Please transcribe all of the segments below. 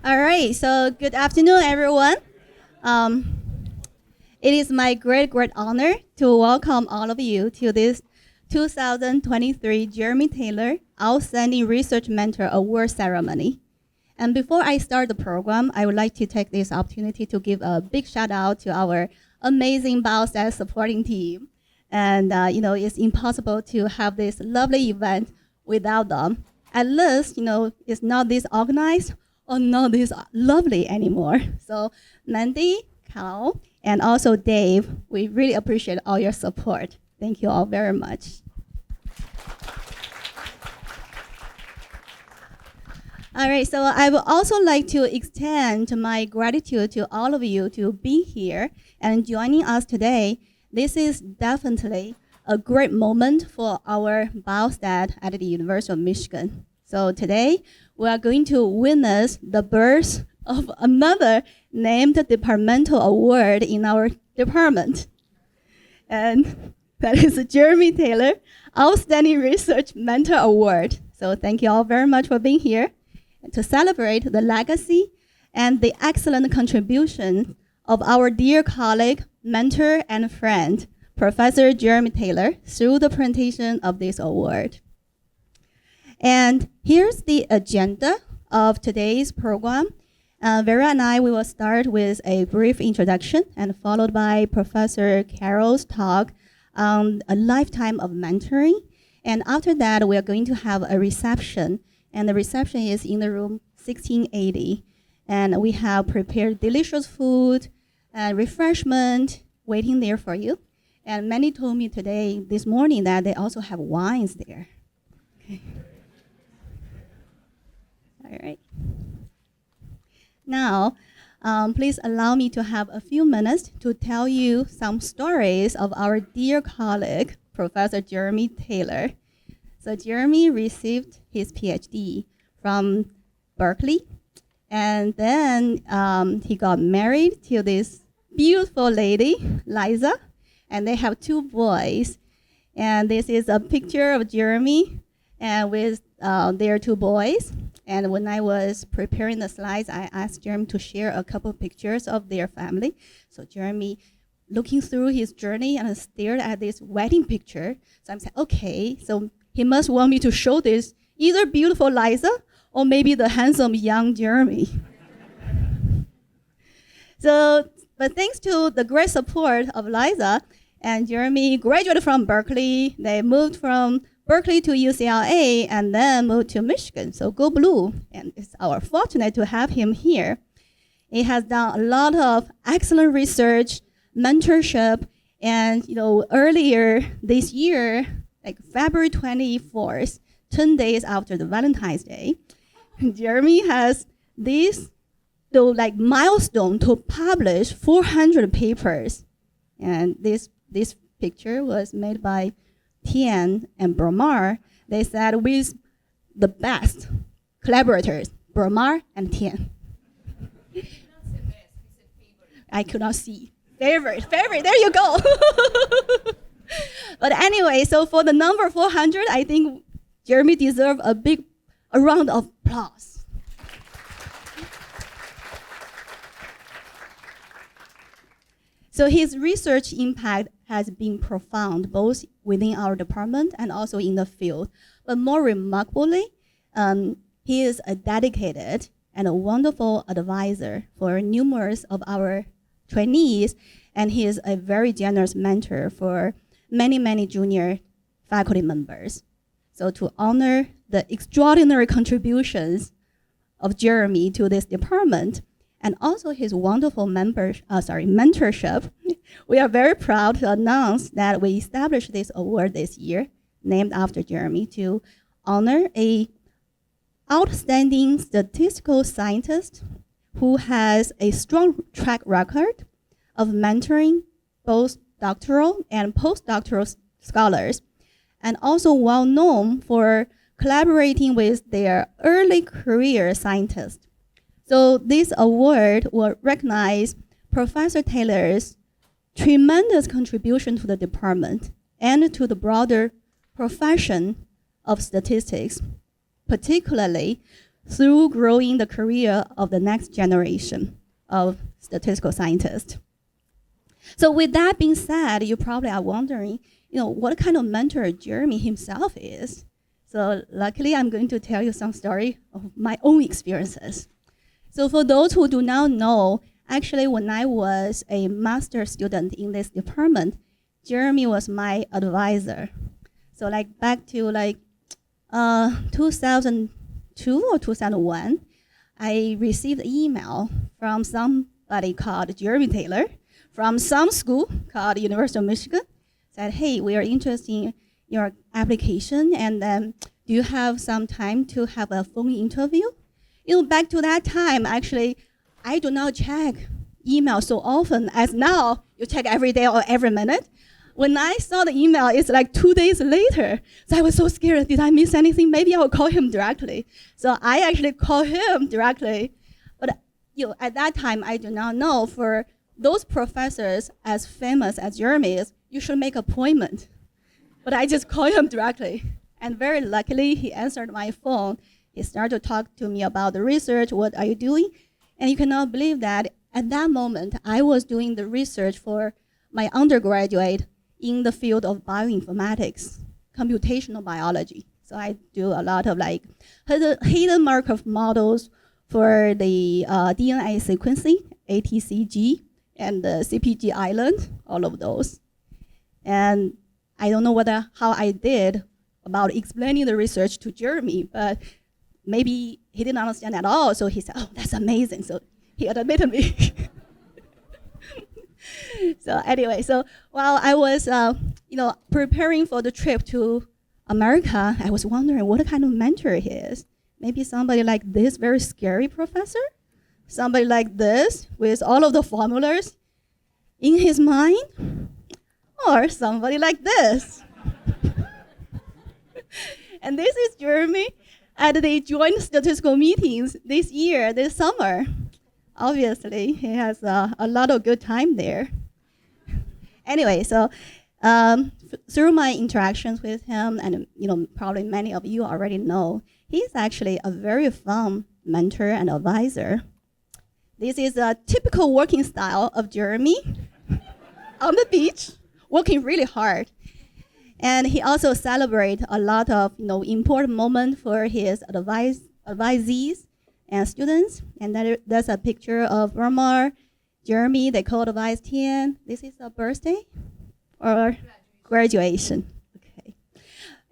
All right, so good afternoon, everyone. Um, it is my great honor to welcome all of you to this 2023 Jeremy Taylor Outstanding Research Mentor Award ceremony. And before I start the program, I would like to take this opportunity to give a big shout out to our amazing biostat supporting team. And it's impossible to have this lovely event without them. At least, it's not this organized or not this lovely anymore. So Mandy, Carroll, and also Dave, we really appreciate all your support. Thank you all very much. All right, so I would also like to extend my gratitude to all of you to be here and joining us today. This is definitely a great moment for our biostat at the University of Michigan. So today, we are going to witness the birth of another named departmental award in our department. And that is the Jeremy Taylor Outstanding Research Mentor Award. So thank you all very much for being here to celebrate the legacy and the excellent contribution of our dear colleague, mentor, and friend, Professor Jeremy Taylor, through the presentation of this award. And here's the agenda of today's program. Vera and I, we will start with a brief introduction and followed by Professor Carroll's talk on a lifetime of mentoring. And after that, we are going to have a reception. And the reception is in the room 1680. And we have prepared delicious food and refreshment waiting there for you. And many told me this morning, that they also have wines there. Okay. All right. Now, please allow me to have a few minutes to tell you some stories of our dear colleague, Professor Jeremy Taylor. So Jeremy received his PhD from Berkeley, and then he got married to this beautiful lady, Liza, and they have 2 boys. And this is a picture of Jeremy and with their 2 boys. And when I was preparing the slides, I asked Jeremy to share a couple of pictures of their family. So Jeremy, looking through his journey and stared at this wedding picture. So I'm saying, okay, so he must want me to show this, either beautiful Liza or maybe the handsome young Jeremy. But thanks to the great support of Liza, and Jeremy graduated from Berkeley. They moved from Berkeley to UCLA and then moved to Michigan. So go blue. And it's our fortunate to have him here. He has done a lot of excellent research, mentorship, and earlier this year, like February 24th, 10 days after the Valentine's Day, Jeremy has this milestone to publish 400 papers. And this picture was made by Tian and Bromar. They said with the best collaborators, Bromar and Tian. I could not see. Favorite, there you go. But anyway, so for the number 400, I think Jeremy deserves a round of applause. So his research impact has been profound, both within our department and also in the field. But more remarkably, he is a dedicated and a wonderful advisor for numerous of our trainees, and he is a very generous mentor for many junior faculty members. So to honor the extraordinary contributions of Jeremy to this department, and also his wonderful mentorship, we are very proud to announce that we established this award this year, named after Jeremy, to honor a outstanding statistical scientist who has a strong track record of mentoring both doctoral and postdoctoral scholars, and also well known for collaborating with their early career scientists. So this award will recognize Professor Taylor's tremendous contribution to the department and to the broader profession of statistics, particularly through growing the career of the next generation of statistical scientists. So with that being said, you probably are wondering, what kind of mentor Jeremy himself is. So luckily, I'm going to tell you some story of my own experiences. So for those who do not know, actually when I was a master student in this department, Jeremy was my advisor. So back to 2002 or 2001, I received an email from somebody called Jeremy Taylor from some school called University of Michigan. Said, hey, we are interested in your application, and do you have some time to have a phone interview? Back to that time, actually, I do not check email so often as now. You check every day or every minute. When I saw the email, it's 2 days later. So I was so scared. Did I miss anything? Maybe I will call him directly. So I actually called him directly. But at that time, I do not know. For those professors as famous as Jeremy is, you should make an appointment. But I just called him directly. And very luckily, he answered my phone. He started to talk to me about the research, what are you doing? And you cannot believe that at that moment, I was doing the research for my undergraduate in the field of bioinformatics, computational biology. So I do a lot of hidden Markov models for the DNA sequencing, ATCG, and the CPG island, all of those. And I don't know how I did about explaining the research to Jeremy, but maybe he didn't understand at all, so he said, oh, that's amazing. So he admitted me. So anyway, so while I was preparing for the trip to America, I was wondering what kind of mentor he is. Maybe somebody like this very scary professor? Somebody like this with all of the formulas in his mind? Or somebody like this? And this is Jeremy at the joint statistical meetings this year, this summer. Obviously, he has a lot of good time there. Anyway, so through my interactions with him, and probably many of you already know, he's actually a very fun mentor and advisor. This is a typical working style of Jeremy on the beach, working really hard. And he also celebrates a lot of important moments for his advisees and students. And that's a picture of Ramar, Jeremy, they co-advised him. This is a birthday or graduation. Okay.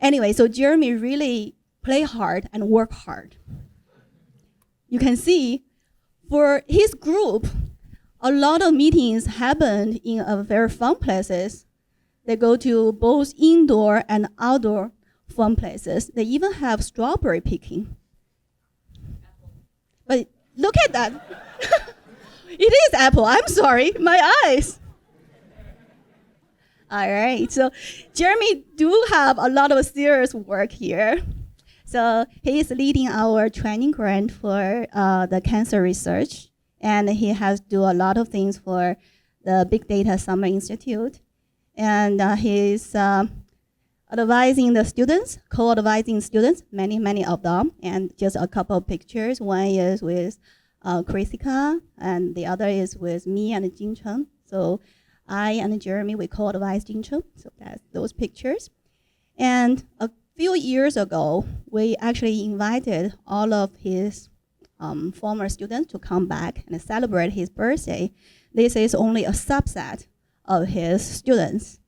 Anyway, so Jeremy really play hard and work hard. You can see for his group, a lot of meetings happened in very fun places. They go to both indoor and outdoor fun places. They even have strawberry picking. But look at that. It is apple. I'm sorry. My eyes. All right. So Jeremy do have a lot of serious work here. So he is leading our training grant for the cancer research. And he has do a lot of things for the Big Data Summer Institute. And he's advising the students, co-advising students, many of them, and just a couple of pictures. One is with Krisika, and the other is with me and Jing Cheng. So I and Jeremy, we co-advise Jing Cheng, so that's those pictures. And a few years ago, we actually invited all of his former students to come back and celebrate his birthday. This is only a subset of his students.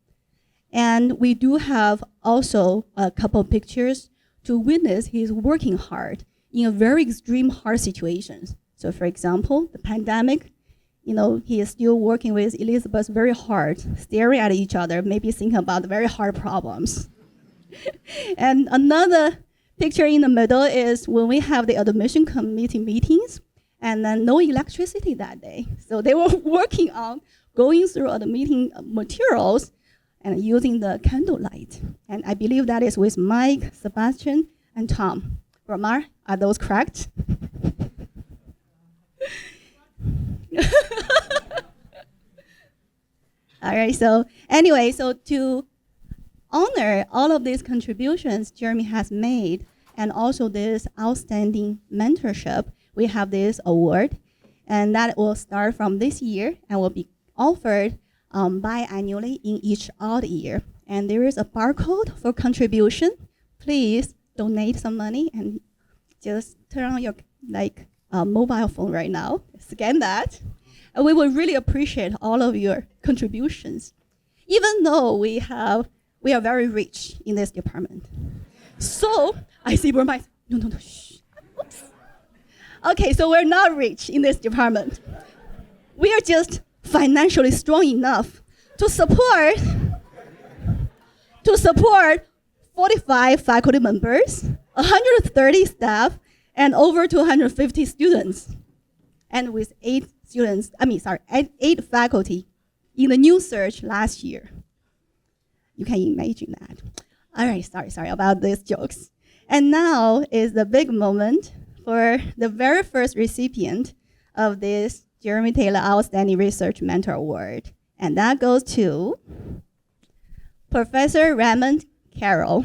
And we do have also a couple of pictures to witness his working hard in a very extreme hard situations. So for example, the pandemic, he is still working with Elizabeth very hard, staring at each other, maybe thinking about very hard problems. And another picture in the middle is when we have the admission committee meetings, and then no electricity that day. So they were working on going through the meeting materials and using the candlelight. And I believe that is with Mike, Sebastian, and Tom. Ramar, are those correct? All right, so anyway, so to honor all of these contributions Jeremy has made and also this outstanding mentorship, we have this award, and that will start from this year and will be offered biannually in each odd year. And there is a barcode for contribution. Please donate some money and just turn on your mobile phone right now, scan that. And we would really appreciate all of your contributions, even though we are very rich in this department. So I see where my, no, shh. Oops. Okay, so we're not rich in this department. We are just financially strong enough to support 45 faculty members, 130 staff, and over 250 students. And with 8 faculty in the new search last year. You can imagine that. All right, sorry about these jokes. And now is the big moment for the very first recipient of this Jeremy Taylor Outstanding Research Mentor Award. And that goes to Professor Raymond Carroll,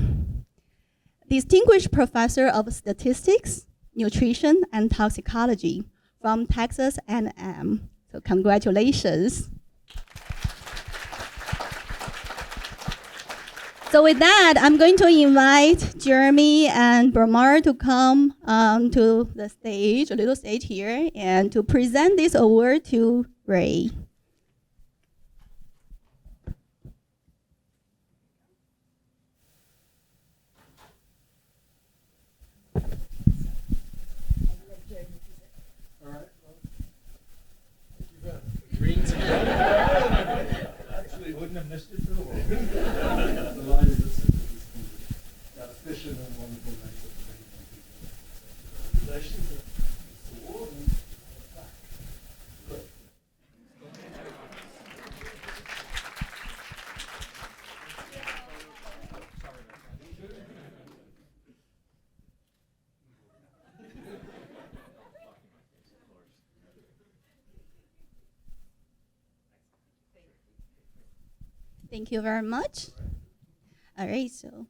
Distinguished Professor of Statistics, Nutrition, and Toxicology from Texas A&M. So congratulations. So with that, I'm going to invite Jeremy and Bramar to come to the stage, a little stage here, and to present this award to Ray. Actually, wouldn't have missed it for the world. Delighted to see this got efficient and wonderful night with many people. Congratulations. It's award and back. Good. Thank you very much. All right, so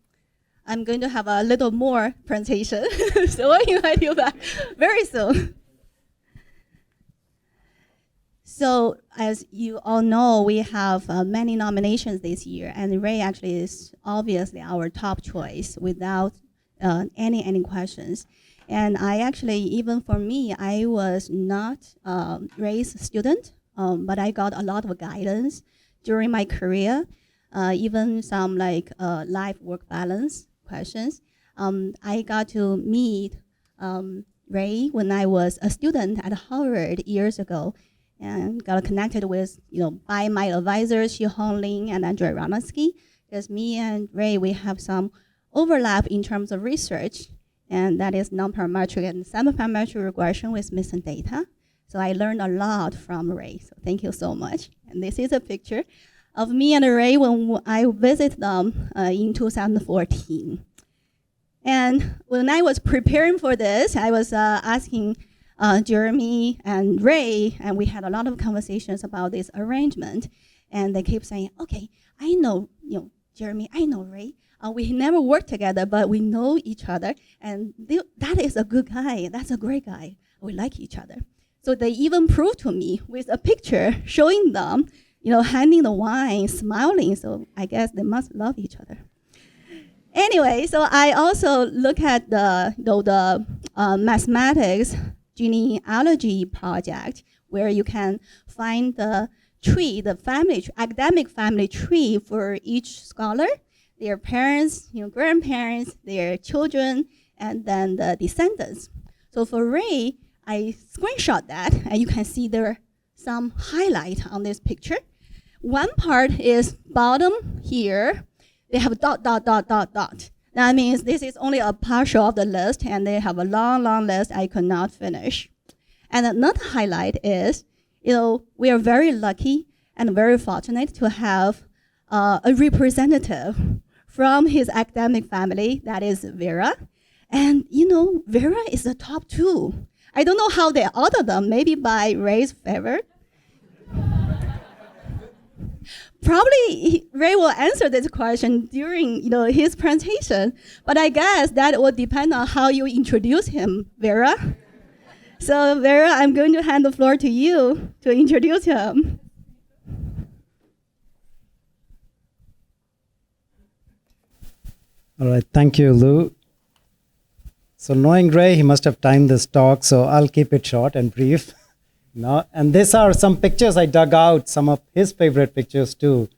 I'm going to have a little more presentation. So I'll invite you back very soon. So as you all know, we have many nominations this year, and Ray actually is obviously our top choice without any questions. And I actually, even for me, I was not Ray's student, but I got a lot of guidance during my career, even some life-work balance questions. I got to meet Ray when I was a student at Harvard years ago, and got connected with, by my advisors, Xi Hongling and Andrei Ranansky, because me and Ray, we have some overlap in terms of research, and that is non-parametric and semi-parametric regression with missing data. So I learned a lot from Ray, so thank you so much. And this is a picture of me and Ray when I visited them in 2014. And when I was preparing for this, I was asking Jeremy and Ray, and we had a lot of conversations about this arrangement. And they keep saying, okay, I know, Jeremy, I know Ray. We never worked together, but we know each other. And that is a good guy. That's a great guy. We like each other. So they even proved to me with a picture showing them, handing the wine, smiling. So I guess they must love each other. Anyway, so I also look at the mathematics genealogy project, where you can find the tree, the academic family tree for each scholar, their parents, grandparents, their children, and then the descendants. So for Ray, I screenshot that, and you can see there are some highlight on this picture. One part is bottom here. They have dot. That means this is only a partial of the list, and they have a long list I could not finish. And another highlight is, we are very lucky and very fortunate to have a representative from his academic family, that is Vera. And Vera is the top 2. I don't know how they order them, maybe by Ray's favor. Probably Ray will answer this question during his presentation, but I guess that will depend on how you introduce him, Vera. So Vera, I'm going to hand the floor to you to introduce him. All right, thank you, Lou. So knowing Ray, he must have timed this talk, so I'll keep it short and brief. And these are some pictures I dug out, some of his favorite pictures too,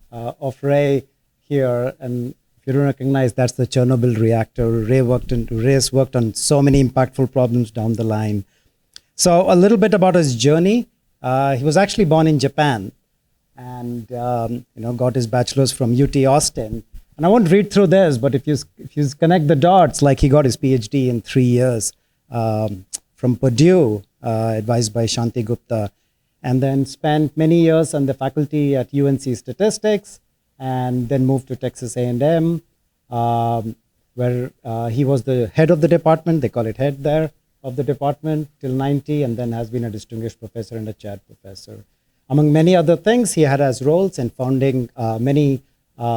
of Ray here. And if you don't recognize, that's the Chernobyl reactor. Ray's worked on so many impactful problems down the line. So a little bit about his journey. He was actually born in Japan and got his bachelor's from UT Austin. And I won't read through this, but if you connect the dots, like he got his PhD in 3 years from Purdue, advised by Shanti Gupta, and then spent many years on the faculty at UNC Statistics, and then moved to Texas A&M, where he was the head of the department. They call it head there of the department till 90, and then has been a distinguished professor and a chair professor. Among many other things, he had as roles in founding many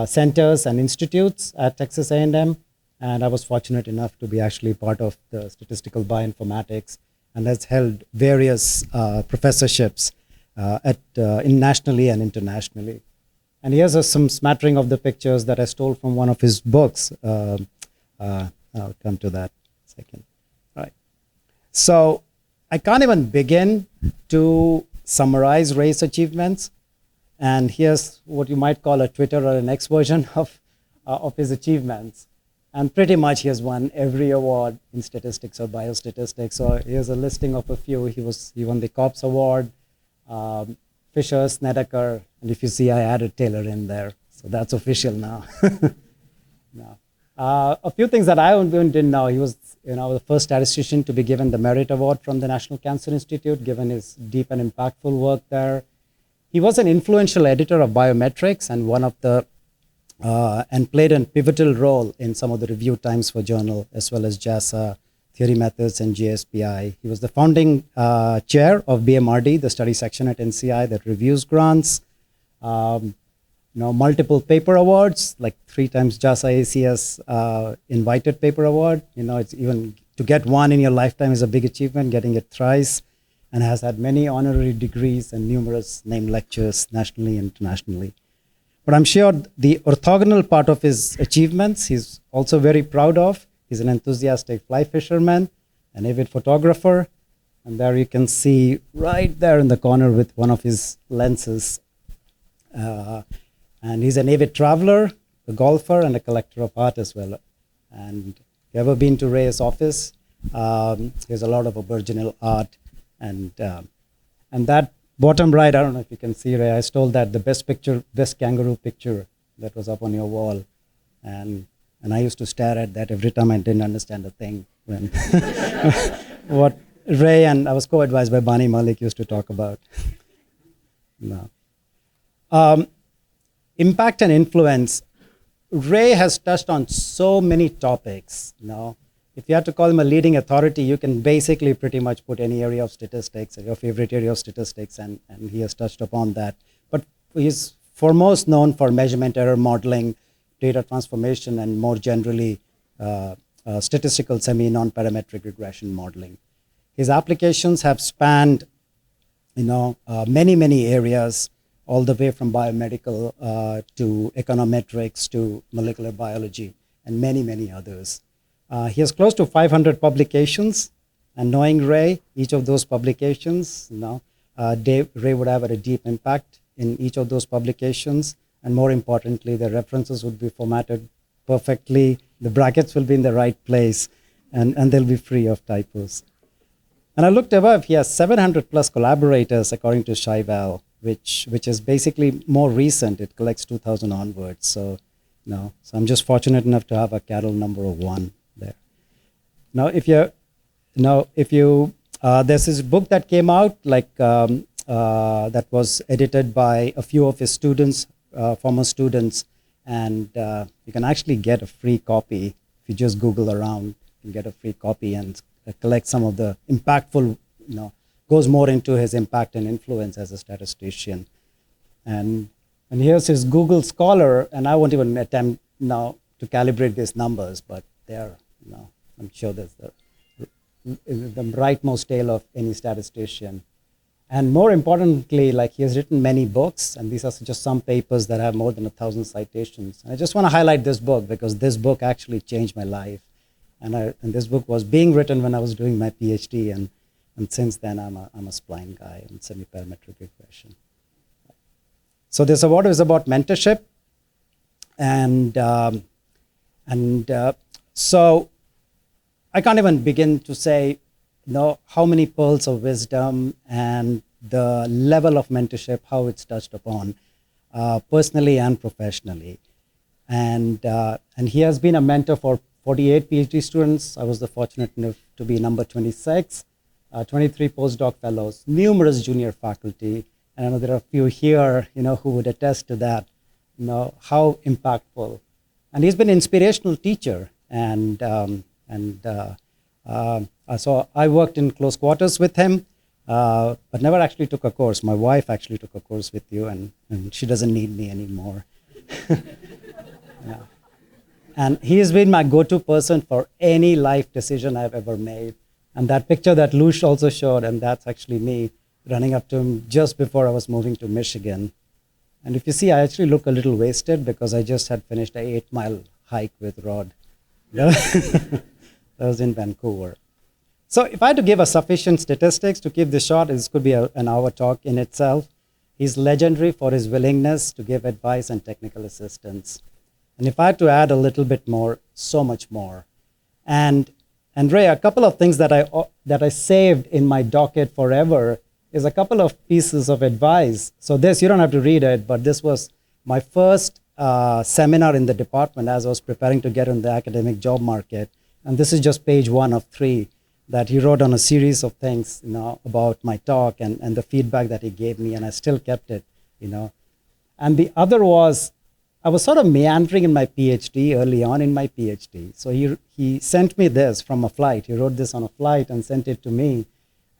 centers and institutes at Texas A&M, and I was fortunate enough to be actually part of the statistical bioinformatics, and has held various professorships nationally and internationally. And here's some smattering of the pictures that I stole from one of his books. I'll come to that in a second. All right. So I can't even begin to summarize Ray's achievements. And here's what you might call a Twitter or an X version of his achievements. And pretty much he has won every award in statistics or biostatistics. So here's a listing of a few. He won the COPS Award, Fisher, Snedeker, and if you see, I added Taylor in there. So that's official now. A few things that I didn't know. He was the first statistician to be given the Merit Award from the National Cancer Institute, given his deep and impactful work there. He was an influential editor of biometrics and and played a pivotal role in some of the review times for journal, as well as JASA, Theory Methods, and JSPI. He was the founding chair of BMRD, the study section at NCI that reviews grants. Multiple paper awards, like 3 times JASA ACS invited paper award. It's even to get one in your lifetime is a big achievement, getting it thrice, and has had many honorary degrees and numerous named lectures nationally and internationally. But I'm sure the orthogonal part of his achievements he's also very proud of. He's an enthusiastic fly fisherman, an avid photographer, and there you can see right there in the corner with one of his lenses. And he's an avid traveler, a golfer, and a collector of art as well. And if you've ever been to Ray's office, there's a lot of Aboriginal art. And that bottom right, I don't know if you can see, Ray, I stole that, the best kangaroo picture that was up on your wall. And I used to stare at that every time I didn't understand a thing. When what Ray and I was co-advised by Bani Malik used to talk about. Impact and influence. Ray has touched on so many topics. If you had to call him a leading authority, you can basically pretty much put any area of statistics, your favorite area of statistics, and he has touched upon that. But he's foremost known for measurement error modeling, data transformation, and more generally, statistical semi-non-parametric regression modeling. His applications have spanned, many, many areas, all the way from biomedical to econometrics to molecular biology, and many, many others. He has close to 500 publications, and knowing Ray, each of those publications, Ray would have a deep impact in each of those publications, and more importantly, the references would be formatted perfectly, the brackets will be in the right place, and they'll be free of typos. And I looked above, he has 700 plus collaborators according to Shival, which is basically more recent. It collects 2000 onwards. So I'm just fortunate enough to have a Carroll number of 1 there. If you there's this book that came out that was edited by a few of his students, former students, and you can actually get a free copy if you just Google around. You can get a free copy and collect some of the impactful, goes more into his impact and influence as a statistician. And And here's his Google Scholar, and I won't even attempt now to calibrate these numbers, but they're, I'm sure that's the rightmost tale of any statistician. And more importantly, like, he has written many books, and these are just some papers that have more than 1,000 citations. And I just want to highlight this book because this book actually changed my life. And this book was being written when I was doing my PhD, and since then I'm a spline guy in semi-parametric regression. So this award is about mentorship, and so I can't even begin to say, how many pearls of wisdom and the level of mentorship, how it's touched upon, personally and professionally. And he has been a mentor for 48 PhD students. I was fortunate enough to be number 26, 23 postdoc fellows, numerous junior faculty. And I know there are a few here, who would attest to that, how impactful. And he's been an inspirational teacher. So I worked in close quarters with him, but never actually took a course. My wife actually took a course with you, and she doesn't need me anymore. Yeah. And he has been my go-to person for any life decision I've ever made. And that picture that Lush also showed, and that's actually me running up to him just before I was moving to Michigan. And if you see, I actually look a little wasted because I just had finished an 8-mile hike with Rod. That was in Vancouver. So if I had to give a sufficient statistics to keep this short, this could be an hour talk in itself. He's legendary for his willingness to give advice and technical assistance. And if I had to add a little bit more, so much more. And Ray, a couple of things that I saved in my docket forever is a couple of pieces of advice. So this, you don't have to read it, but this was my first seminar in the department as I was preparing to get in the academic job market. And this is just page 1 of 3 that he wrote on a series of things, about my talk and the feedback that he gave me, and I still kept it, And the other was, I was sort of meandering in my PhD early on in my PhD. So he sent me this from a flight. He wrote this on a flight and sent it to me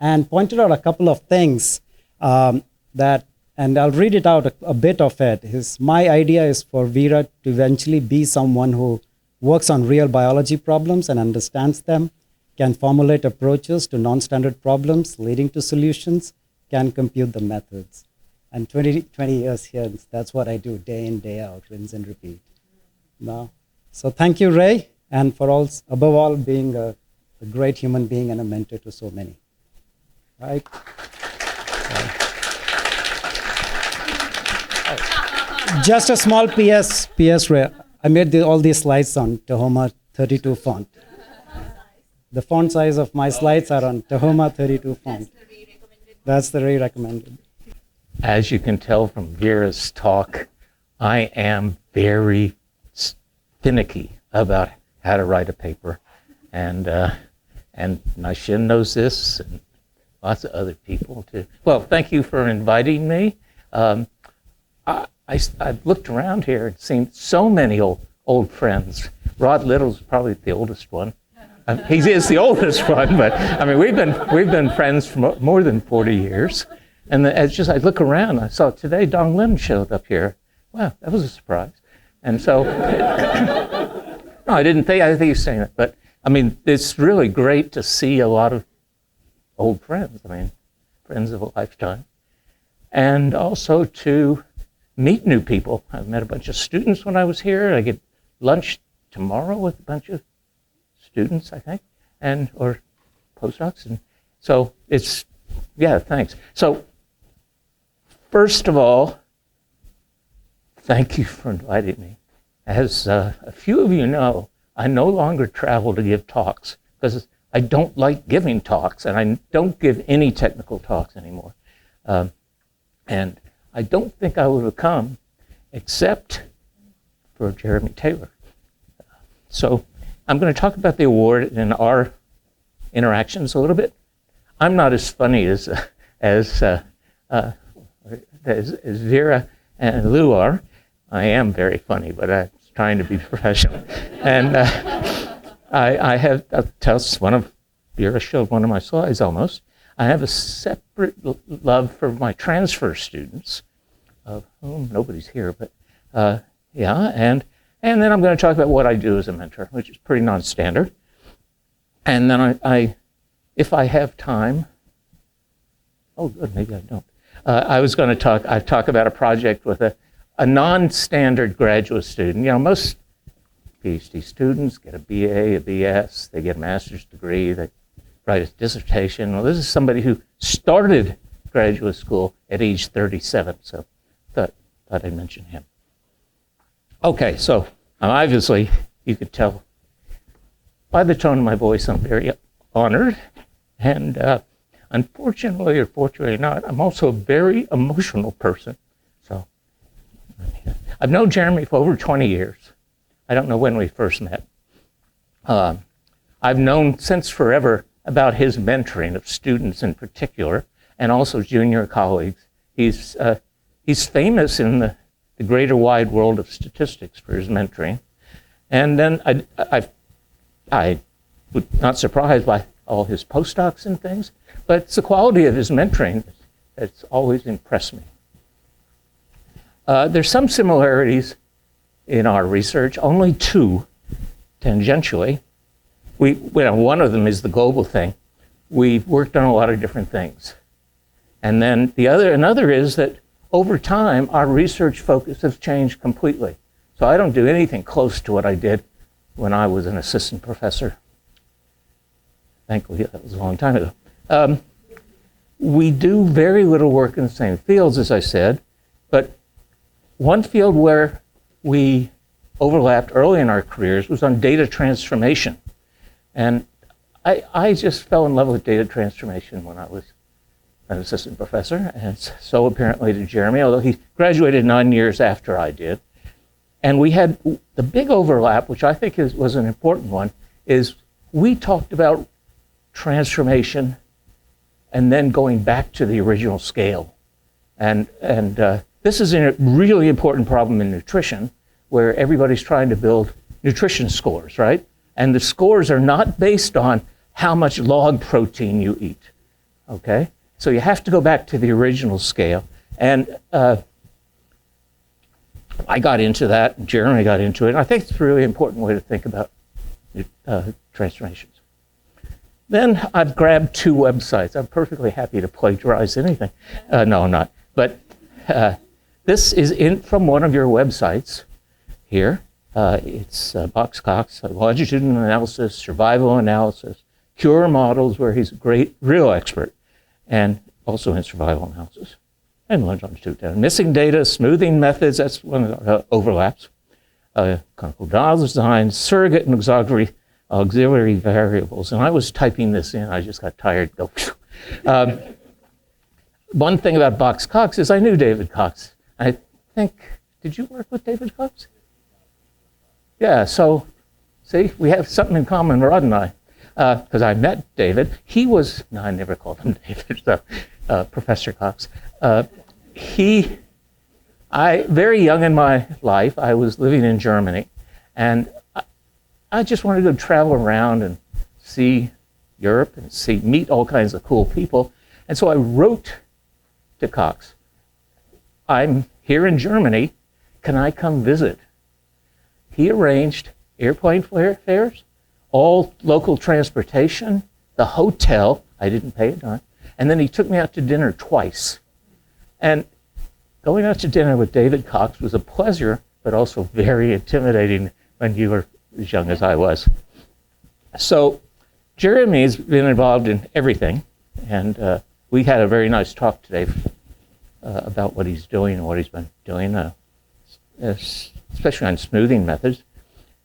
and pointed out a couple of things and I'll read it out, a bit of it. My idea is for Veera to eventually be someone who works on real biology problems and understands them, can formulate approaches to non-standard problems leading to solutions, can compute the methods. And 20 years here, that's what I do day in, day out, rinse and repeat. So thank you, Ray, and for above all, being a great human being and a mentor to so many. Right? Just a small PS, Ray. I made all these slides on Tahoma 32 font. The font size of my slides are on Tahoma 32 font. That's the Ray recommended. As you can tell from Veera's talk, I am very finicky about how to write a paper. And Nashin knows this, and lots of other people too. Well, thank you for inviting me. I've looked around here and seen so many old friends. Rod Little's probably the oldest one. He is the oldest one, but I mean, we've been friends for more than 40 years. And I look around, I saw today Dong Lin showed up here. Wow, that was a surprise. And so, no, I think he was saying it, but I mean, it's really great to see a lot of old friends. I mean, friends of a lifetime. And also to meet new people. I've met a bunch of students when I was here. I get lunch tomorrow with a bunch of students, I think, or postdocs. And so thanks. So first of all, thank you for inviting me. As a few of you know, I no longer travel to give talks because I don't like giving talks, and I don't give any technical talks anymore. And I don't think I would have come except for Jeremy Taylor. So I'm going to talk about the award and our interactions a little bit. I'm not as funny as Veera and Lou are. I am very funny, but I'm trying to be professional. And I'll tell one of Veera showed one of my slides almost. I have a separate love for my transfer students. of whom nobody's here, but yeah, and then I'm going to talk about what I do as a mentor, which is pretty non-standard. And then if I have time, oh good, maybe I don't. I was going to talk about a project with a non-standard graduate student. You know, most PhD students get a BA, a BS, they get a master's degree, they write a dissertation. Well, this is somebody who started graduate school at age 37, so thought I'd mention him. Okay, so obviously you could tell by the tone of my voice I'm very honored, and unfortunately or fortunately not, I'm also a very emotional person. So I've known Jeremy for over 20 years. I don't know when we first met. I've known since forever about his mentoring of students in particular, and also junior colleagues. He's famous in the greater wide world of statistics for his mentoring. And then I was not surprised by all his postdocs and things, but it's the quality of his mentoring that's always impressed me. There's some similarities in our research, only two tangentially. One of them is the global thing. We've worked on a lot of different things. And then another is that over time, our research focus has changed completely. So I don't do anything close to what I did when I was an assistant professor. Thankfully, that was a long time ago. We do very little work in the same fields, as I said, but one field where we overlapped early in our careers was on data transformation. And I just fell in love with data transformation when I was an assistant professor, and so apparently did Jeremy, although he graduated 9 years after I did. And we had the big overlap, which I think was an important one, is we talked about transformation and then going back to the original scale. And this is a really important problem in nutrition, where everybody's trying to build nutrition scores, right? And the scores are not based on how much log protein you eat, okay? So you have to go back to the original scale. And I got into that, and Jeremy got into it, and I think it's a really important way to think about transformations. Then I've grabbed two websites. I'm perfectly happy to plagiarize anything. No, I'm not. But this is from one of your websites here. It's Box Cox, longitudinal analysis, survival analysis, cure models, where he's a great, real expert, and also in survival analysis, and longitudinal. Missing data, smoothing methods, that's one of the overlaps. Clinical trial design, surrogate and auxiliary variables. And I was typing this in, I just got tired. One thing about Box Cox is I knew David Cox. I think, did you work with David Cox? Yeah, so, see, we have something in common, Rod and I, because I met David. He was, no, I never called him David, so, Professor Cox. Very young in my life, I was living in Germany, and I just wanted to travel around and see Europe and meet all kinds of cool people. And so I wrote to Cox, I'm here in Germany, can I come visit? He arranged airplane fares, all local transportation, the hotel, I didn't pay a dime, and then he took me out to dinner twice. And going out to dinner with David Cox was a pleasure, but also very intimidating when you were as young as I was. So Jeremy's been involved in everything, and we had a very nice talk today about what he's doing and what he's been doing, especially on smoothing methods.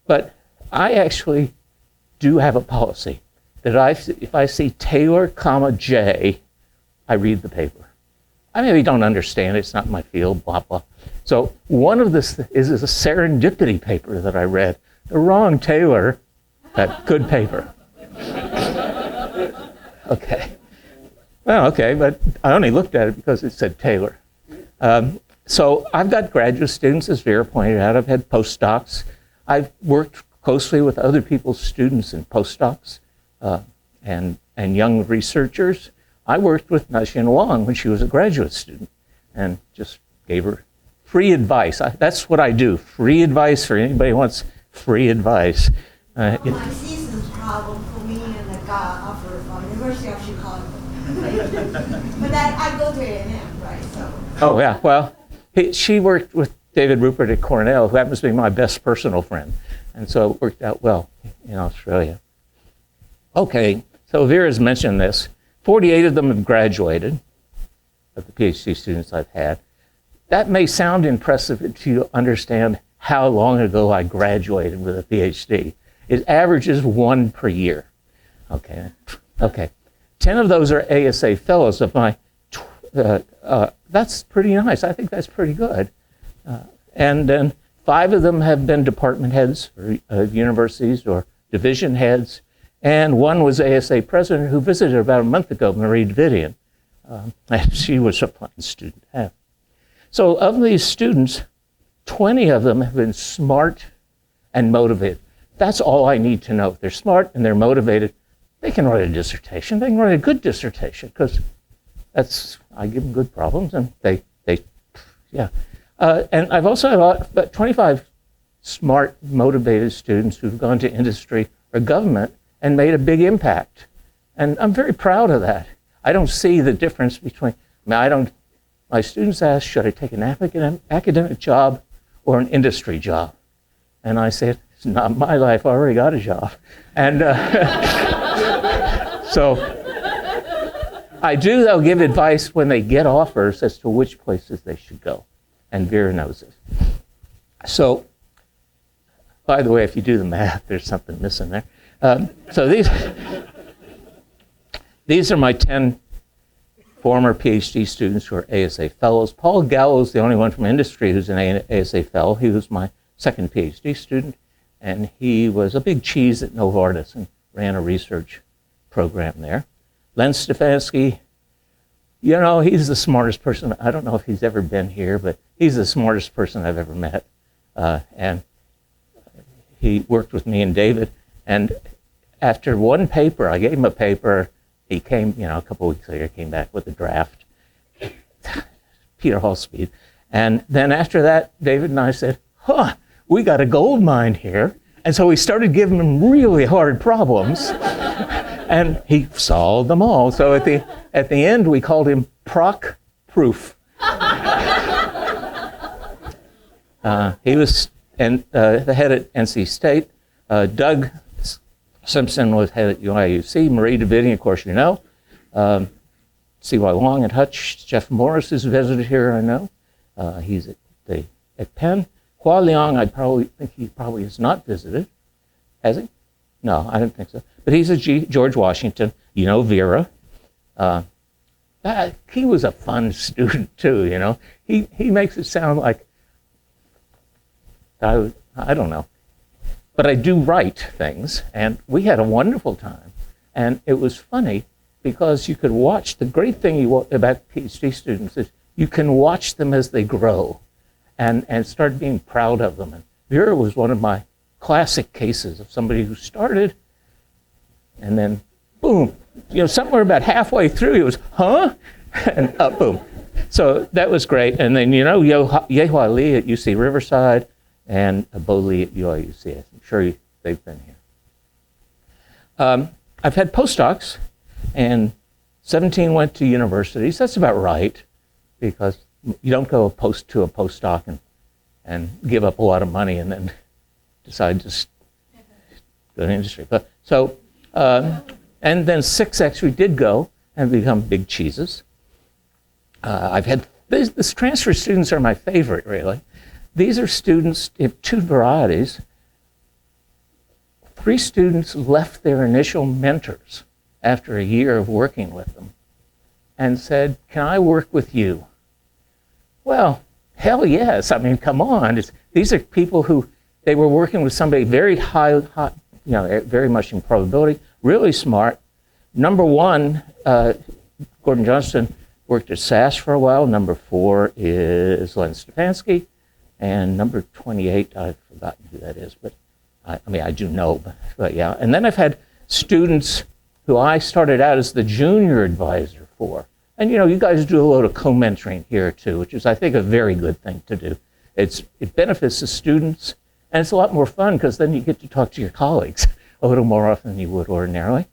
But I actually do have a policy that if I see Taylor, J, I read the paper. I maybe don't understand it, it's not my field, blah, blah. So one of this is a serendipity paper that I read. The wrong Taylor, that good paper. Okay. Well, okay, but I only looked at it because it said Taylor. So I've got graduate students, as Vera pointed out. I've had postdocs. I've worked closely with other people's students and postdocs and young researchers. I worked with Naxian Wang when she was a graduate student and just gave her free advice. That's what I do. Free advice for anybody who wants free advice. My thesis problem for me and the guy offered from University of Chicago. But I go to A&M, right? So. Oh yeah. Well, she worked with David Rupert at Cornell, who happens to be my best personal friend, and so it worked out well in Australia. Okay. So Vera's mentioned this. 48 of them have graduated, of the PhD students I've had. That may sound impressive if you understand how long ago I graduated with a PhD. It averages 1 per year. Okay. 10 of those are ASA fellows of my, that's pretty nice. I think that's pretty good. And then 5 of them have been department heads of universities or division heads. And 1 was ASA president who visited about a month ago, Marie Davidian. And she was a fun student to have. So of these students, 20 of them have been smart and motivated. That's all I need to know. If they're smart and they're motivated, they can write a dissertation. They can write a good dissertation because I give them good problems and yeah. And I've also had about 25 smart, motivated students who've gone to industry or government and made a big impact. And I'm very proud of that. I don't see the difference between, my students ask, should I take an academic job or an industry job? And I said, it's not my life, I already got a job. And so I do, though, give advice when they get offers as to which places they should go. And Vera knows this. So, by the way, if you do the math, there's something missing there. So these are my 10 former PhD students who are ASA fellows. Paul Gallo is the only one from industry who's an ASA fellow. He was my second PhD student, and he was a big cheese at Novartis and ran a research program there. Len Stefanski, he's the smartest person. I don't know if he's ever been here, but he's the smartest person I've ever met. And he worked with me and David. And after one paper, I gave him a paper. He came, a couple of weeks later, came back with a draft. Peter Hall speed. And then after that, David and I said, we got a gold mine here. And so we started giving him really hard problems. And he solved them all. So at the end, we called him Proc Proof. He was the head at NC State. Doug Simpson was head at UIUC. Marie Davidian, of course, you know. C.Y. Long at Hutch. Jeff Morris has visited here, I know. He's at Penn. Hua Liang, I think he probably has not visited. Has he? No, I don't think so. But he's at George Washington. Vera. He was a fun student, too, He makes it sound like, I don't know. But I do write things, and we had a wonderful time. And it was funny because you could watch, the great thing about PhD students is you can watch them as they grow and start being proud of them. And Vera was one of my classic cases of somebody who started and then boom, somewhere about halfway through he was, and up, boom. So that was great. And then, Yehua Lee at UC Riverside and Bo Lee at UIUC. I'm sure they've been here. I've had postdocs, and 17 went to universities. That's about right, because you don't go to a postdoc and give up a lot of money and then decide to go to industry. But so, and then 6 actually did go and become big cheeses. I've had this transfer students are my favorite, really. These are students in 2 varieties. 3 students left their initial mentors after a year of working with them and said, can I work with you? Well, hell yes. I mean, come on. These are people who, they were working with somebody very high, very much in probability, really smart. Number 1, Gordon Johnston, worked at SAS for a while. Number 4 is Len Stefanski. And number 28, I've forgotten who that is, but I do know, but yeah. And then I've had students who I started out as the junior advisor for. And you guys do a lot of co-mentoring here too, which is, I think, a very good thing to do. It benefits the students, and it's a lot more fun because then you get to talk to your colleagues a little more often than you would ordinarily.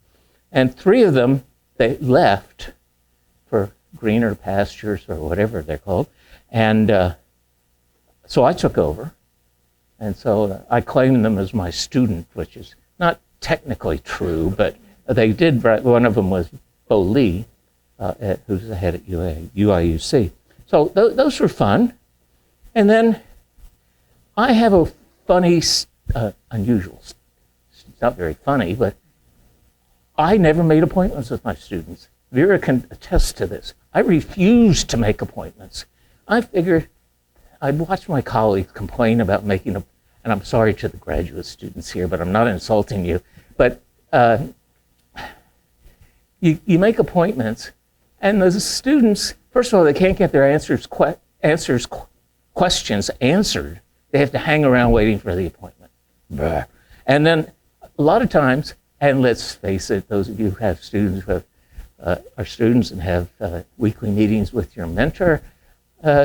And 3 of them, they left for greener pastures or whatever they're called. And so I took over. And so I claimed them as my student, which is not technically true, but they did. One of them was Bo Lee, who's the head at UIUC. So those were fun. And then I have a funny, unusual, it's not very funny, but I never made appointments with my students. Vera can attest to this. I refused to make appointments. I figured I'd watch my colleagues complain about making and I'm sorry to the graduate students here, but I'm not insulting you, but you make appointments, and the students, first of all, they can't get their questions answered. They have to hang around waiting for the appointment. Blah. And then a lot of times, and let's face it, those of you who have students who are students and have weekly meetings with your mentor,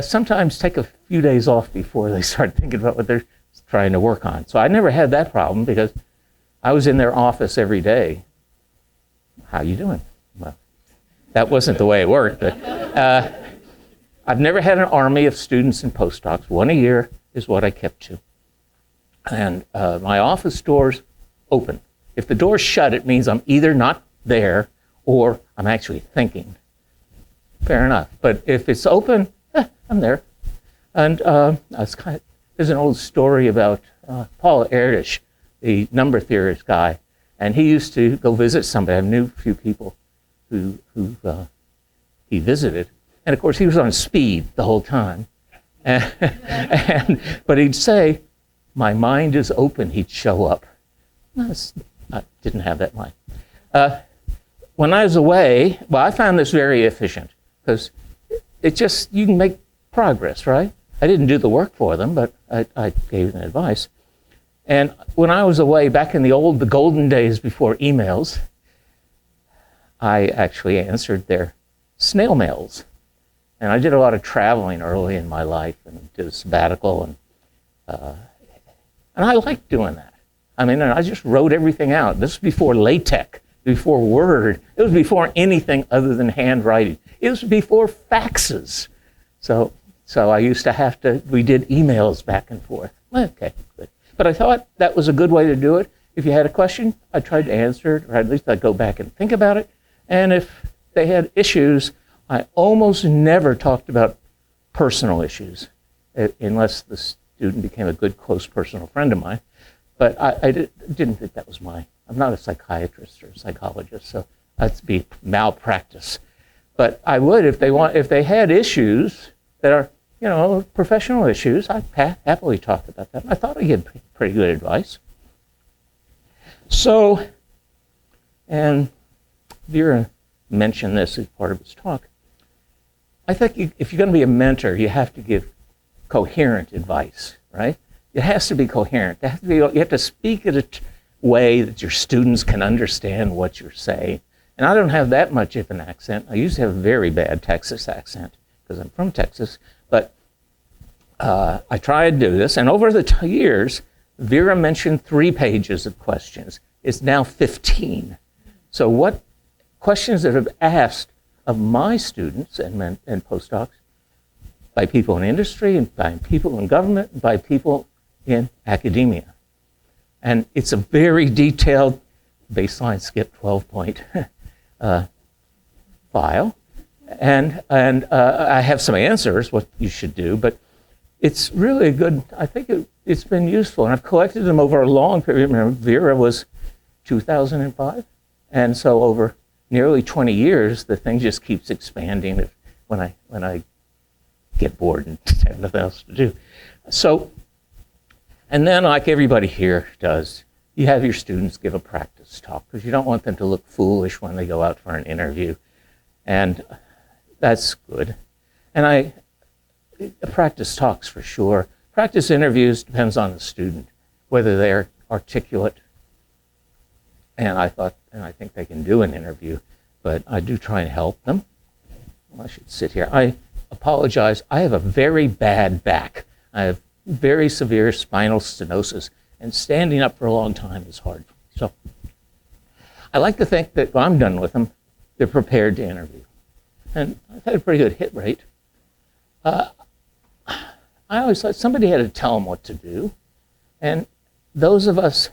sometimes take a few days off before they start thinking about what they're trying to work on. So I never had that problem because I was in their office every day. How you doing? Well, that wasn't the way it worked, but I've never had an army of students and postdocs. 1 a year is what I kept to. And my office door's open. If the door's shut, it means I'm either not there or I'm actually thinking. Fair enough. But if it's open, I'm there. And there's an old story about Paul Erdős, the number theorist guy, and he used to go visit somebody. I knew a few people who he visited. And of course, he was on speed the whole time. But he'd say, "My mind is open," he'd show up. I didn't have that mind. When I was away, well, I found this very efficient because you can make progress, right? I didn't do the work for them, but I gave them advice. And when I was away back in the golden days before emails, I actually answered their snail mails. And I did a lot of traveling early in my life and did a sabbatical, and I liked doing that. I mean, I just wrote everything out. This was before LaTeX, before Word. It was before anything other than handwriting. It was before faxes. So I used to we did emails back and forth. Okay, good. But I thought that was a good way to do it. If you had a question, I tried to answer it, or at least I'd go back and think about it. And if they had issues, I almost never talked about personal issues, unless the student became a good, close personal friend of mine. But I didn't think that was I'm not a psychiatrist or a psychologist, so that'd be malpractice. But I would, if they had issues that are, professional issues, I'd happily talk about that. I thought I gave pretty good advice. So, and Vera mentioned this as part of his talk. I think if you're going to be a mentor, you have to give coherent advice, right? It has to be coherent. You have to speak in a way that your students can understand what you're saying. And I don't have that much of an accent. I used to have a very bad Texas accent because I'm from Texas. But I tried to do this. And over the years, Vera mentioned 3 pages of questions. It's now 15. So what questions that have asked of my students and postdocs by people in industry and by people in government and by people in academia. And it's a very detailed baseline skip 12-point file. And I have some answers, what you should do, but it's really good. I think it's been useful. And I've collected them over a long period. Remember, Vera was 2005. And so over nearly 20 years, the thing just keeps expanding when I get bored and have nothing else to do. So, and then like everybody here does, you have your students give a practice talk because you don't want them to look foolish when they go out for an interview. And that's good. And practice talks for sure. Practice interviews depends on the student, whether they're articulate. And I think they can do an interview, but I do try and help them. I should sit here. I apologize. I have a very bad back. I have very severe spinal stenosis, and standing up for a long time is hard. So I like to think that when I'm done with them, they're prepared to interview. And I've had a pretty good hit rate. I always thought somebody had to tell them what to do. And those of us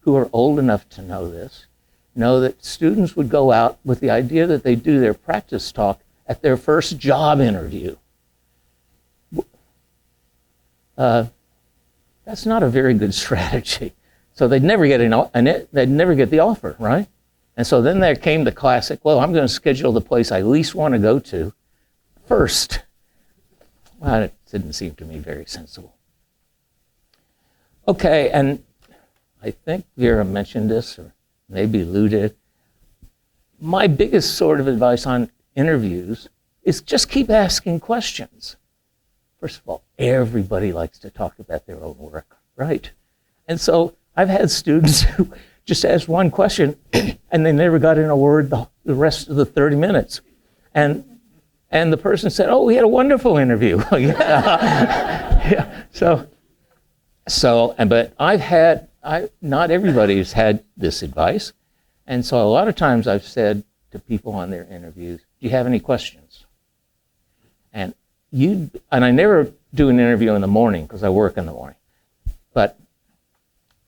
who are old enough to know this know that students would go out with the idea that they do their practice talk at their first job interview. That's not a very good strategy. So they'd never get they'd never get the offer, right? And so then there came the classic, well, I'm going to schedule the place I least want to go to first. Well, it didn't seem to me very sensible. Okay, and I think Vera mentioned this, or maybe alluded. My biggest sort of advice on interviews is just keep asking questions. First of all, everybody likes to talk about their own work, right? And so I've had students who just asked one question and they never got in a word the rest of the 30 minutes. And the person said, oh, we had a wonderful interview. Yeah. But not everybody's had this advice. And so a lot of times I've said to people on their interviews, do you have any questions? And I never do an interview in the morning because I work in the morning. But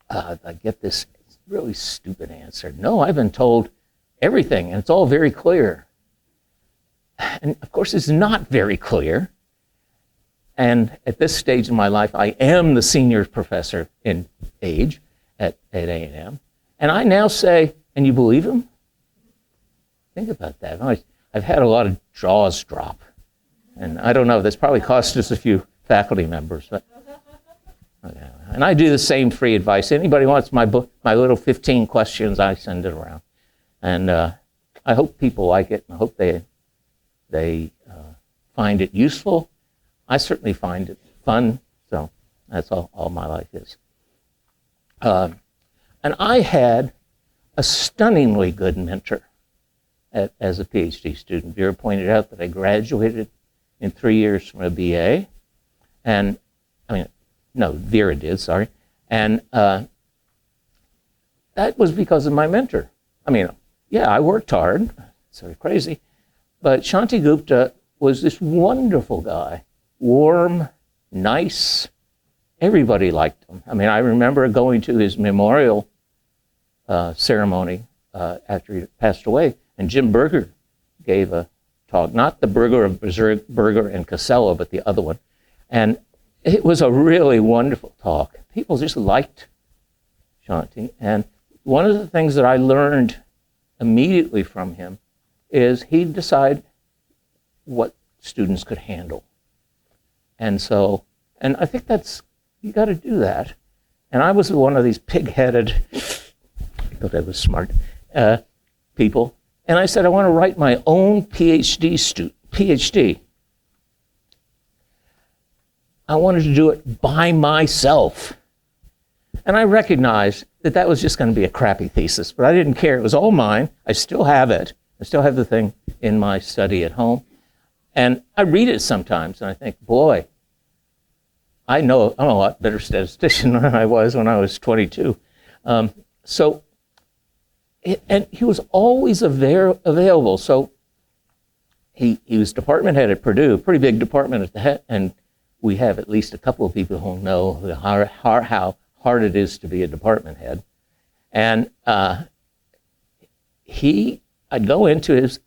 I get this really stupid answer. No, I've been told everything, and it's all very clear. And of course, it's not very clear. And at this stage in my life, I am the senior professor in age at A&M. And I now say, and you believe him? Think about that. I've had a lot of jaws drop. And I don't know, that's probably cost us a few faculty members. But, okay. And I do the same free advice. Anybody wants my book, my little 15 questions, I send it around. And I hope people like it. And I hope they find it useful. I certainly find it fun. So that's all my life is. And I had a stunningly good mentor as a PhD student. Vera pointed out that I graduated in 3 years from a BA. And, Vera did, sorry. And that was because of my mentor. I worked hard, sort of crazy, but Shanti Gupta was this wonderful guy, warm, nice. Everybody liked him. I remember going to his memorial ceremony after he passed away, and Jim Berger gave a talk, not the Berger of Berger and Casella, but the other one. And it was a really wonderful talk. People just liked Shanti. And one of the things that I learned immediately from him is he'd decide what students could handle. And I think you got to do that. And I was one of these pig-headed, I thought I was smart, people. And I said, I want to write my own PhD. I wanted to do it by myself. And I recognized that was just going to be a crappy thesis, but I didn't care. It was all mine. I still have it. I still have the thing in my study at home. And I read it sometimes, and I think, boy, I'm a lot better statistician than I was when I was 22. And he was always available. So he was department head at Purdue, a pretty big department at the head, and we have at least a couple of people who know how hard it is to be a department head. And I'd go into his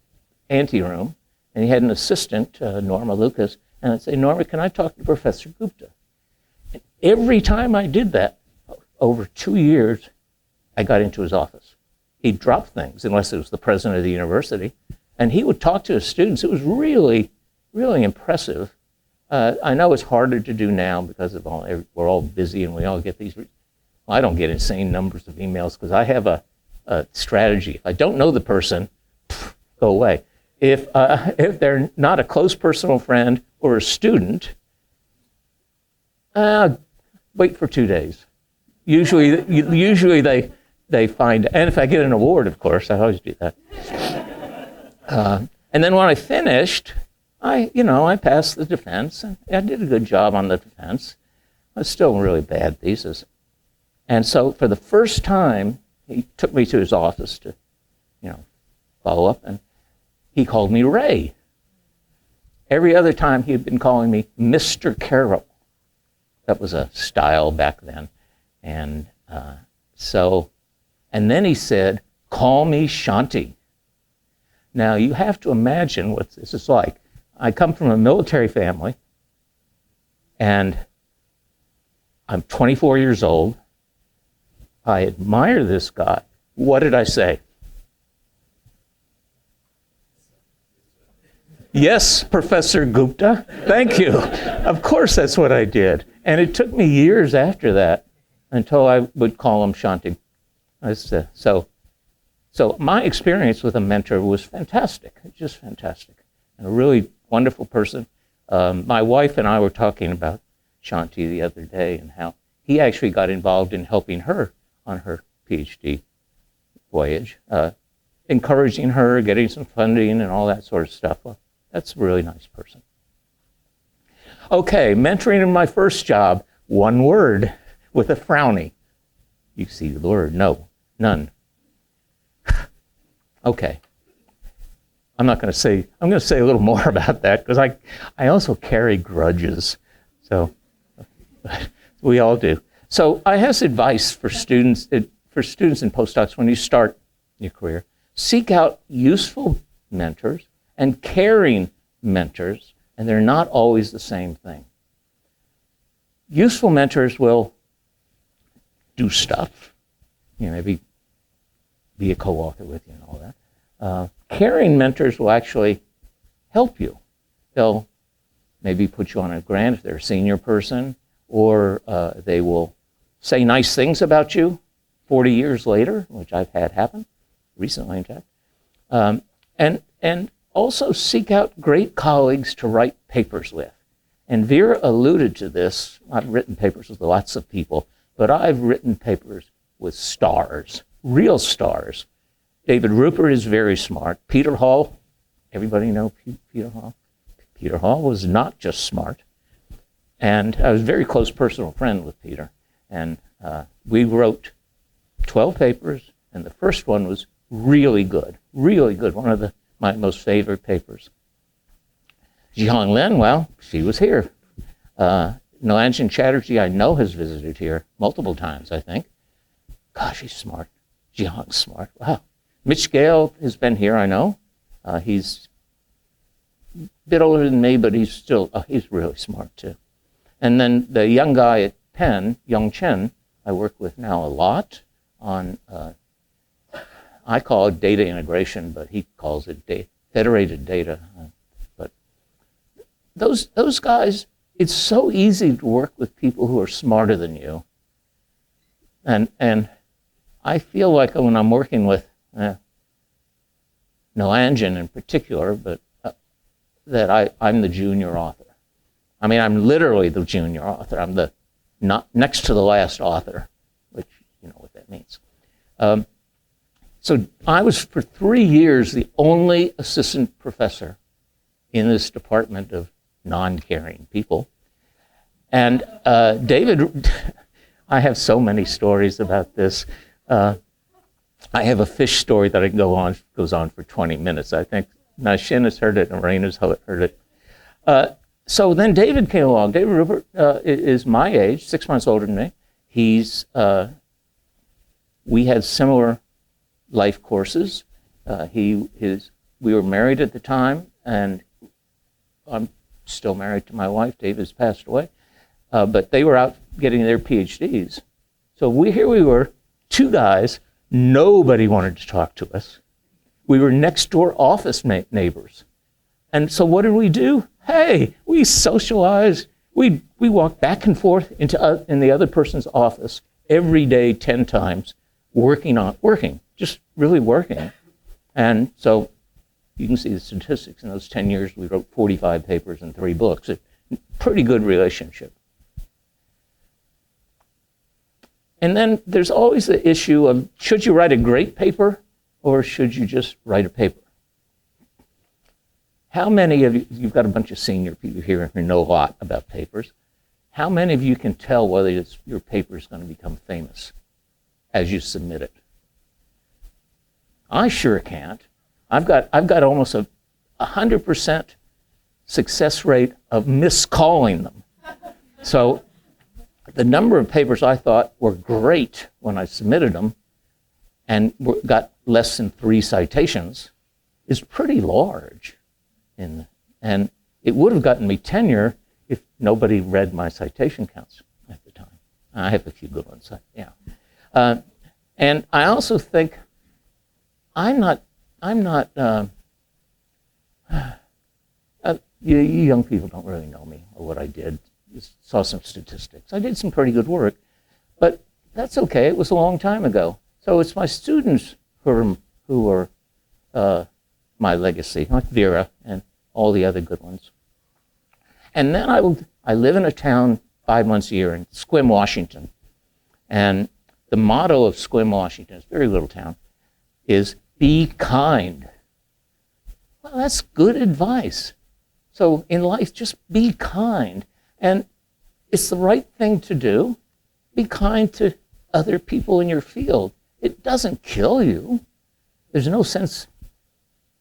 anteroom, and he had an assistant, Norma Lucas, and I'd say, Norma, can I talk to Professor Gupta? And every time I did that, over 2 years, I got into his office. He'd drop things, unless it was the president of the university, and he would talk to his students. It was really, really impressive. I know it's harder to do now because we're all busy and we all get these. I don't get insane numbers of emails because I have a strategy. If I don't know the person, go away. If they're not a close personal friend or a student, wait for 2 days. Usually they find, and if I get an award, of course, I always do that. And then when I finished, I passed the defense, and I did a good job on the defense. It was still a really bad thesis. And so for the first time, he took me to his office to, follow up, and he called me Ray. Every other time he had been calling me Mr. Carroll. That was a style back then. And and then he said, call me Shanti. Now you have to imagine what this is like. I come from a military family, and I'm 24 years old. I admire this guy. What did I say? Yes, Professor Gupta. Thank you. Of course, that's what I did. And it took me years after that until I would call him Shanti. So my experience with a mentor was fantastic, just fantastic, and a really wonderful person. My wife and I were talking about Shanti the other day and how he actually got involved in helping her on her PhD voyage, encouraging her, getting some funding and all that sort of stuff. Well, that's a really nice person. Okay, mentoring in my first job, one word with a frowny. You see the word, no, none. Okay. I'm going to say a little more about that because I also carry grudges. So we all do. So I have advice for students and postdocs when you start your career. Seek out useful mentors and caring mentors, and they're not always the same thing. Useful mentors will do stuff, maybe be a co-author with you and all that. Caring mentors will actually help you. They'll maybe put you on a grant if they're a senior person, or they will say nice things about you 40 years later, which I've had happen recently, in fact. And also seek out great colleagues to write papers with. And Vera alluded to this. I've written papers with lots of people, but I've written papers with stars, real stars. David Rupert is very smart. Peter Hall, everybody know Peter Hall? Peter Hall was not just smart. And I was a very close personal friend with Peter. And we wrote 12 papers, and the first one was really good, one of my most favorite papers. Jiang Lin, well, she was here. Nilanjan Chatterjee, I know, has visited here multiple times, I think. Gosh, he's smart. Jiang's smart. Wow. Mitch Gale has been here, I know. He's a bit older than me, but he's really smart, too. And then the young guy at Penn, Young Chen, I work with now a lot on, I call it data integration, but he calls it federated data. But those guys, it's so easy to work with people who are smarter than you. And I feel like when I'm working with Nilanjan in particular, but that I'm the junior author. I mean, I'm literally the junior author. I'm the not next to the last author, which you know what that means. So I was for 3 years the only assistant professor in this department of non-caring people. And David, I have so many stories about this. I have a fish story that goes on for 20 minutes. I think Nashin has heard it and Raina's heard it. So then David came along. David Rupert is my age, 6 months older than me. We had similar life courses. We were married at the time, and I'm still married to my wife. David's passed away. But they were out getting their PhDs. So here we were, two guys. Nobody wanted to talk to us. We were next door office neighbors. And so what did we do? Hey, we socialized. We walked back and forth in the other person's office every day, 10 times, working, just really working. And so you can see the statistics. In those 10 years, we wrote 45 papers and 3 books. A pretty good relationship. And then there's always the issue of, should you write a great paper or should you just write a paper? how many of you, you've got a bunch of senior people here who know a lot about papers. How many of you can tell whether your paper is going to become famous as you submit it? I sure can't. I've got almost a 100% success rate of miscalling them. So the number of papers I thought were great when I submitted them and got less than 3 citations is pretty large. And it would have gotten me tenure if nobody read my citation counts at the time. I have a few good ones, yeah. And I also think you young people don't really know me or what I did. You saw some statistics. I did some pretty good work, but that's okay. It was a long time ago. So it's my students who are my legacy, like Vera and all the other good ones. And then I live in a town 5 months a year in Sequim, Washington. And the motto of Sequim, Washington, it's a very little town, is be kind. Well, that's good advice. So in life, just be kind. And it's the right thing to do. Be kind to other people in your field. It doesn't kill you. There's no sense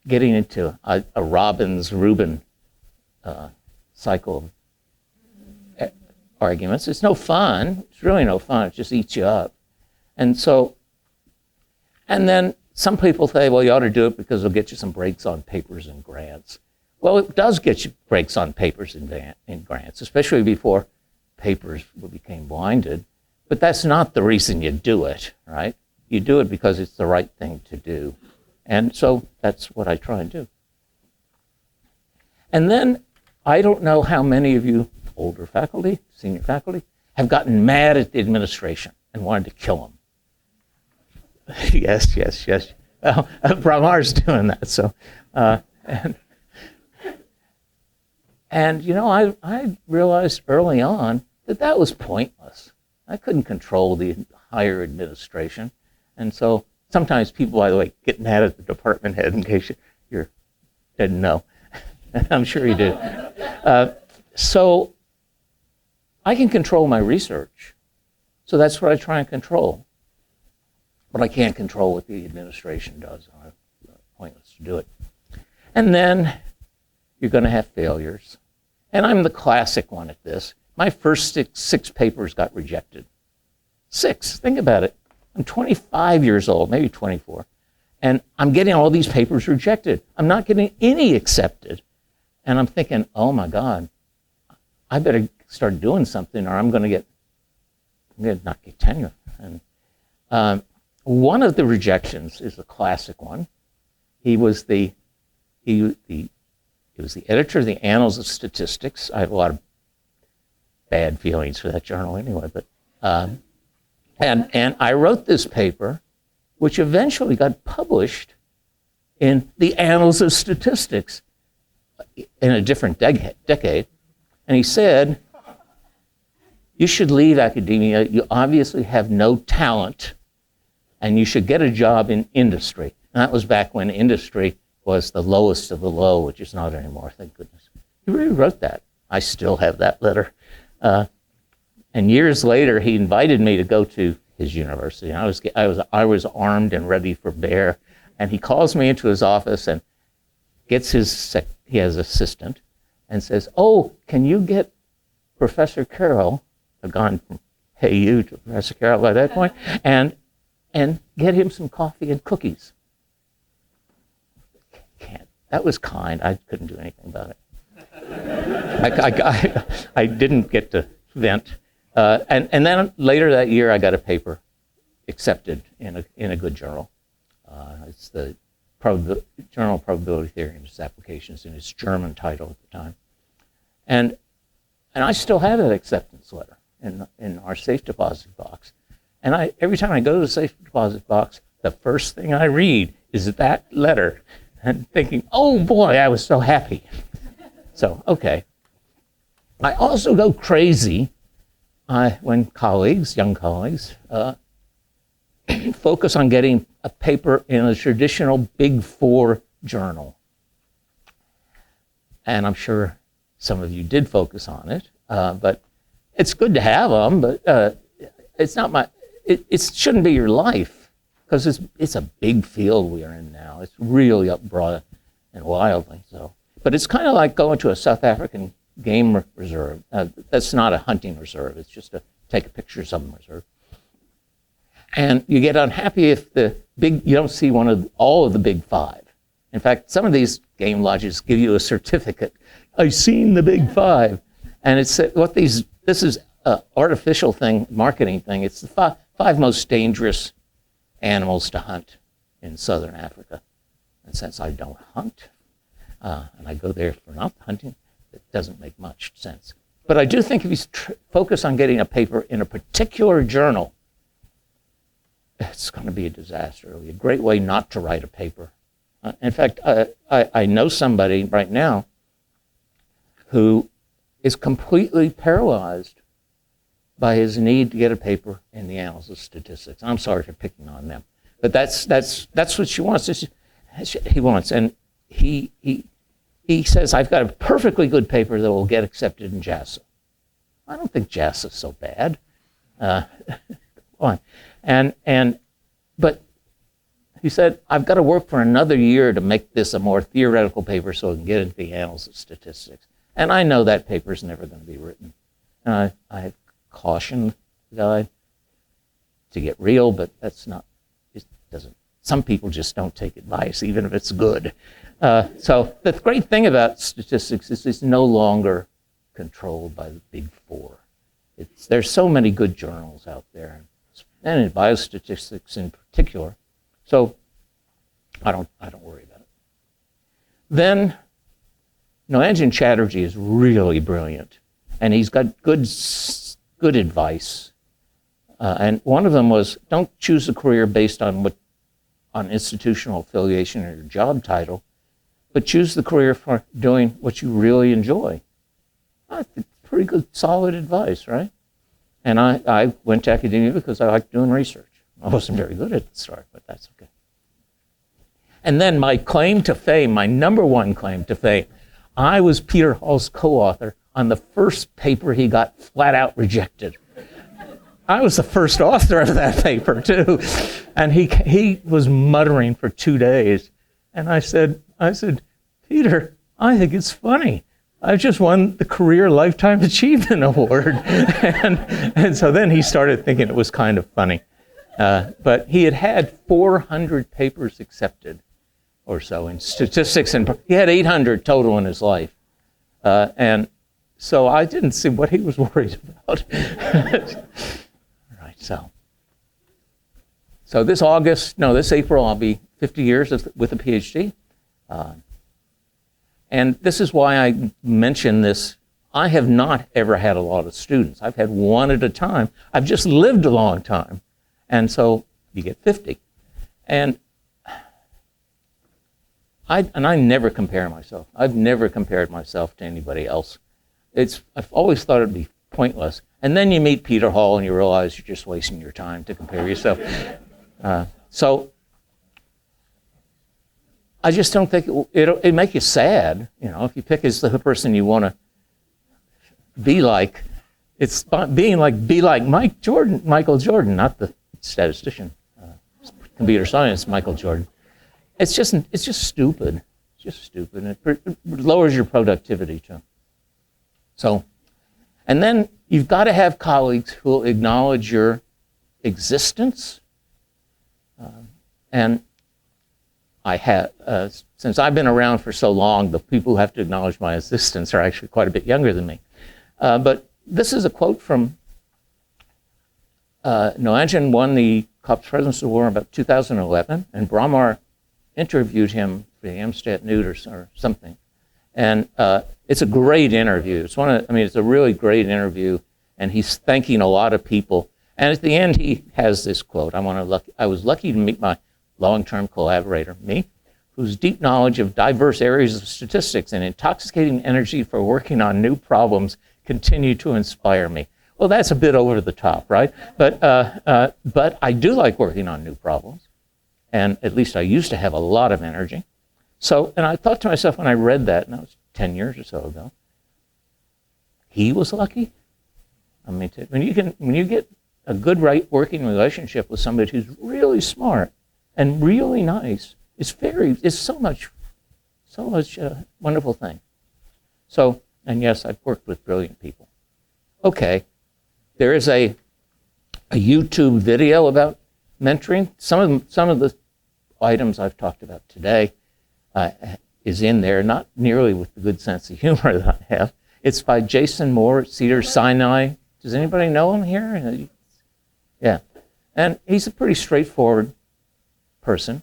getting into a Robbins-Rubin cycle of arguments. It's no fun. It's really no fun. It just eats you up. And then some people say, well, you ought to do it because it'll get you some breaks on papers and grants. Well, it does get you breaks on papers and grants, especially before papers became blinded. But that's not the reason you do it, right? You do it because it's the right thing to do. And so that's what I try and do. And then I don't know how many of you, older faculty, senior faculty, have gotten mad at the administration and wanted to kill them. Yes. Well, Bramar's doing that. So, and you know, I realized early on that was pointless. I couldn't control the higher administration. And so sometimes people, by the way, get mad at the department head in case you didn't know. I'm sure you did. So I can control my research. So that's what I try and control. But I can't control what the administration does. It's pointless to do it. And then you're going to have failures. And I'm the classic one at this. My first six papers got rejected. 6, think about it. I'm 25 years old, maybe 24, and I'm getting all these papers rejected. I'm not getting any accepted. And I'm thinking, oh my God, I better start doing something or I'm going to not get tenure. And one of the rejections is the classic one. He was the editor of the Annals of Statistics. I have a lot of bad feelings for that journal anyway, but and I wrote this paper, which eventually got published in the Annals of Statistics in a different decade. And he said, you should leave academia. You obviously have no talent, and you should get a job in industry. And that was back when industry was the lowest of the low, which is not anymore, thank goodness. He really wrote that. I still have that letter. And years later, he invited me to go to his university. And I was armed and ready for bear. And he calls me into his office and gets he has an assistant, and says, oh, can you get Professor Carroll, I've gone from hey you to Professor Carroll by that point, and get him some coffee and cookies. Can't. That was kind. I couldn't do anything about it. I didn't get to vent. And then later that year, I got a paper accepted in a good journal. It's the Journal of Probability Theory and its Applications, in its German title at the time. And I still have that acceptance letter in our safe deposit box. And every time I go to the safe deposit box, the first thing I read is that letter, and thinking, oh boy, I was so happy. So, okay. I also go crazy when young colleagues, focus on getting a paper in a traditional Big Four journal. and I'm sure some of you did focus on it, but it's good to have them, but it's not it shouldn't be your life, because it's a big field we are in now. It's really up broad and wildly. So, but it's kind of like going to a South African game reserve. That's not a hunting reserve. It's just a take a picture of some reserve. And you get unhappy if you don't see all of the big five. In fact, some of these game lodges give you a certificate. I've seen the big five. And it's this is an artificial thing, marketing thing. It's the five most dangerous animals to hunt in southern Africa. And since I don't hunt, and I go there for not hunting, it doesn't make much sense. But I do think if you focus on getting a paper in a particular journal, it's going to be a disaster. It'll be a great way not to write a paper. In fact, I know somebody right now who is completely paralyzed by his need to get a paper in the Annals of Statistics. I'm sorry for picking on them, but that's what she wants. He wants, and he says, I've got a perfectly good paper that will get accepted in JASA. I don't think JASA is so bad. But he said, I've got to work for another year to make this a more theoretical paper so it can get into the Annals of Statistics. And I know that paper is never going to be written. And I caution the guy to get real, but that's not, it doesn't, some people just don't take advice, even if it's good. So the great thing about statistics is it's no longer controlled by the big four. There's so many good journals out there, and in biostatistics in particular. So I don't worry about it. Then Nilanjan Chatterjee is really brilliant, and he's got good advice. And one of them was, don't choose a career based on institutional affiliation or your job title, but choose the career for doing what you really enjoy. I think pretty good, solid advice, right? And I went to academia because I liked doing research. I wasn't very good at the start, but that's okay. And then my claim to fame, my number one claim to fame, I was Peter Hall's co-author on the first paper he got flat out rejected. I was the first author of that paper too. And he was muttering for 2 days. And I said, Peter, I think it's funny. I just won the Career Lifetime Achievement Award. and so then he started thinking it was kind of funny. But he had 400 papers accepted or so in statistics, and he had 800 total in his life. And so I didn't see what he was worried about. Right, so this April, I'll be 50 years with a PhD. And this is why I mention this. I have not ever had a lot of students. I've had one at a time. I've just lived a long time. And so you get 50. And I never compare myself. I've never compared myself to anybody else. I've always thought it'd be pointless. And then you meet Peter Hall and you realize you're just wasting your time to compare yourself. So I just don't think it'll make you sad, if you pick as the person you want to be like. It's be like Michael Jordan, not the statistician, computer science Michael Jordan. It's just stupid. It's just stupid. It lowers your productivity too. So, and then you've got to have colleagues who will acknowledge your existence. And I have, since I've been around for so long, the people who have to acknowledge my existence are actually quite a bit younger than me. But this is a quote from Nilanjan won the COPS President's Award in about 2011, and Brahmar interviewed him for the Amstrad News or something. And it's a great interview. It's a really great interview, and he's thanking a lot of people. And at the end, he has this quote: I was lucky to meet my long-term collaborator, me, whose deep knowledge of diverse areas of statistics and intoxicating energy for working on new problems continue to inspire me. Well, that's a bit over the top, right? But I do like working on new problems, and at least I used to have a lot of energy. So, and I thought to myself when I read that, and I was 10 years or so ago. He was lucky. I mean, when you get a good working relationship with somebody who's really smart and really nice, it's so much wonderful thing. So, and yes, I've worked with brilliant people. Okay, there is a YouTube video about mentoring. Some of the items I've talked about today is in there, not nearly with the good sense of humor that I have. It's by Jason Moore at Cedars-Sinai. Does anybody know him here? Yeah, and he's a pretty straightforward person,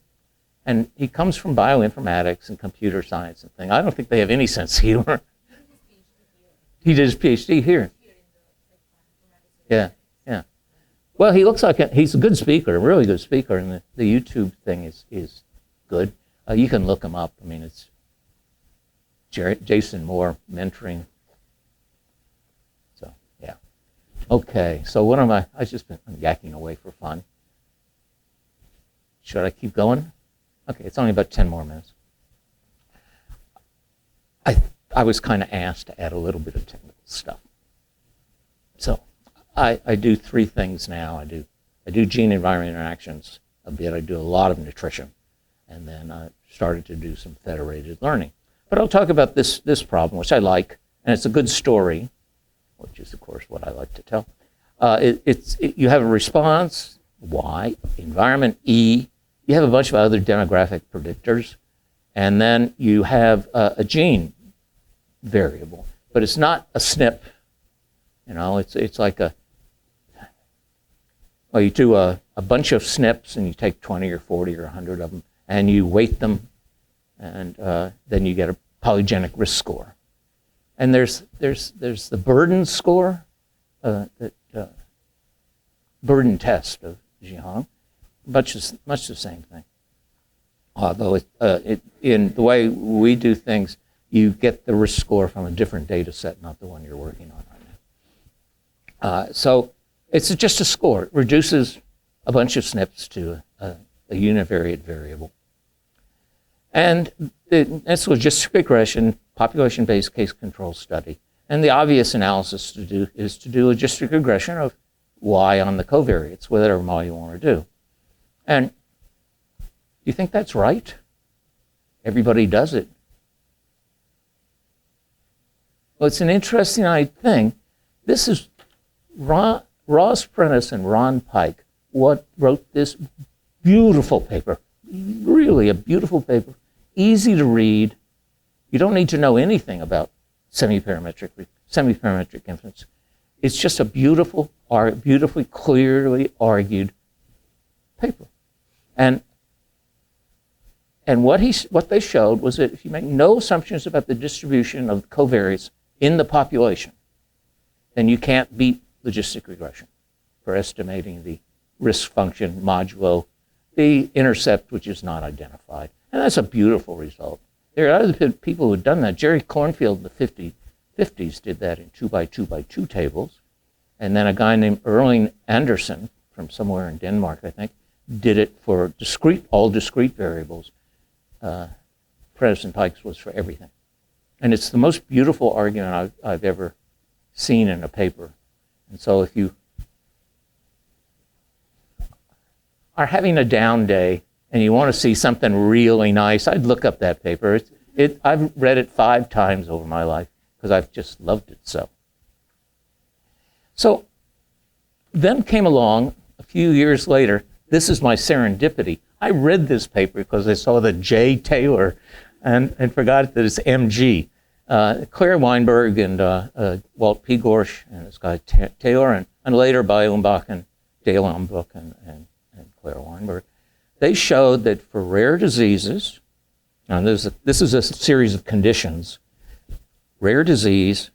and he comes from bioinformatics and computer science and things. I don't think they have any sense of humor. He did his PhD here. Yeah, yeah. Well, he looks like he's a good speaker, a really good speaker, and the YouTube thing is good. You can look him up. I mean, it's Jason Moore mentoring. So, yeah. Okay, so what am I? I've just been yakking away for fun. Should I keep going? Okay, it's only about 10 more minutes. I was kind of asked to add a little bit of technical stuff. So I do three things now. I do gene-environment interactions a bit. I do a lot of nutrition. And then I started to do some federated learning. But I'll talk about this problem, which I like, and it's a good story, which is, of course, what I like to tell. You have a response, Y, environment, E. You have a bunch of other demographic predictors, and then you have a gene variable, but it's not a SNP. You know, it's like you do a bunch of SNPs, and you take 20 or 40 or 100 of them, and you weight them, and then you get a polygenic risk score. And there's the burden score, burden test of Jiang, much the same thing. Although in the way we do things, you get the risk score from a different data set, not the one you're working on right now. So it's just a score. It reduces a bunch of SNPs to a univariate variable. And it's logistic regression, population-based case control study. And the obvious analysis to do is to do logistic regression of Y on the covariates, whatever model you want to do. And you think that's right? Everybody does it. Well, it's an interesting thing. This is Ross Prentice and Ron Pike wrote this beautiful paper, really a beautiful paper, easy to read. You don't need to know anything about semi-parametric inference. It's just a beautifully, clearly argued paper. And what they showed was that if you make no assumptions about the distribution of covariates in the population, then you can't beat logistic regression for estimating the risk function modulo the intercept, which is not identified. And that's a beautiful result. There are other people who have done that. Jerry Cornfield in the 50s did that in 2x2x2 tables. And then a guy named Erling Andersen from somewhere in Denmark, I think, did it for all discrete variables. Prentice and Pike's was for everything. And it's the most beautiful argument I've ever seen in a paper. And so if you are having a down day and you want to see something really nice, I'd look up that paper. I've read it 5 times over my life because I've just loved it so. So then came along a few years later. This is my serendipity. I read this paper because I saw the J. Taylor and forgot that it's MG. Claire Weinberg and Walt P. Gorsh and this guy Taylor and later by Umbach and Dale Umbach and Claire Weinberg. They showed that for rare diseases, and this is a series of conditions, rare disease,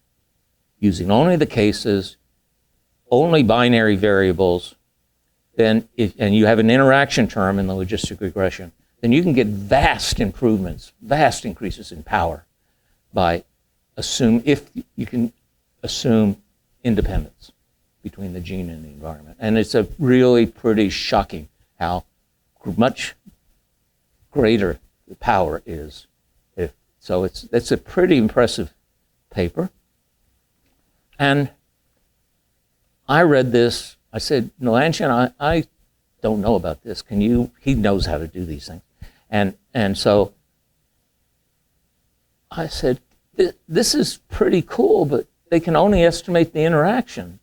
using only the cases, only binary variables, and you have an interaction term in the logistic regression, then you can get vast improvements, vast increases in power if you can assume independence between the gene and the environment. And it's a really pretty shocking how much greater the power is if So it's a pretty impressive paper. And I read this. I said, Nolanchen, I don't know about this. Can you? He knows how to do these things. And so I said, this is pretty cool, but they can only estimate the interaction.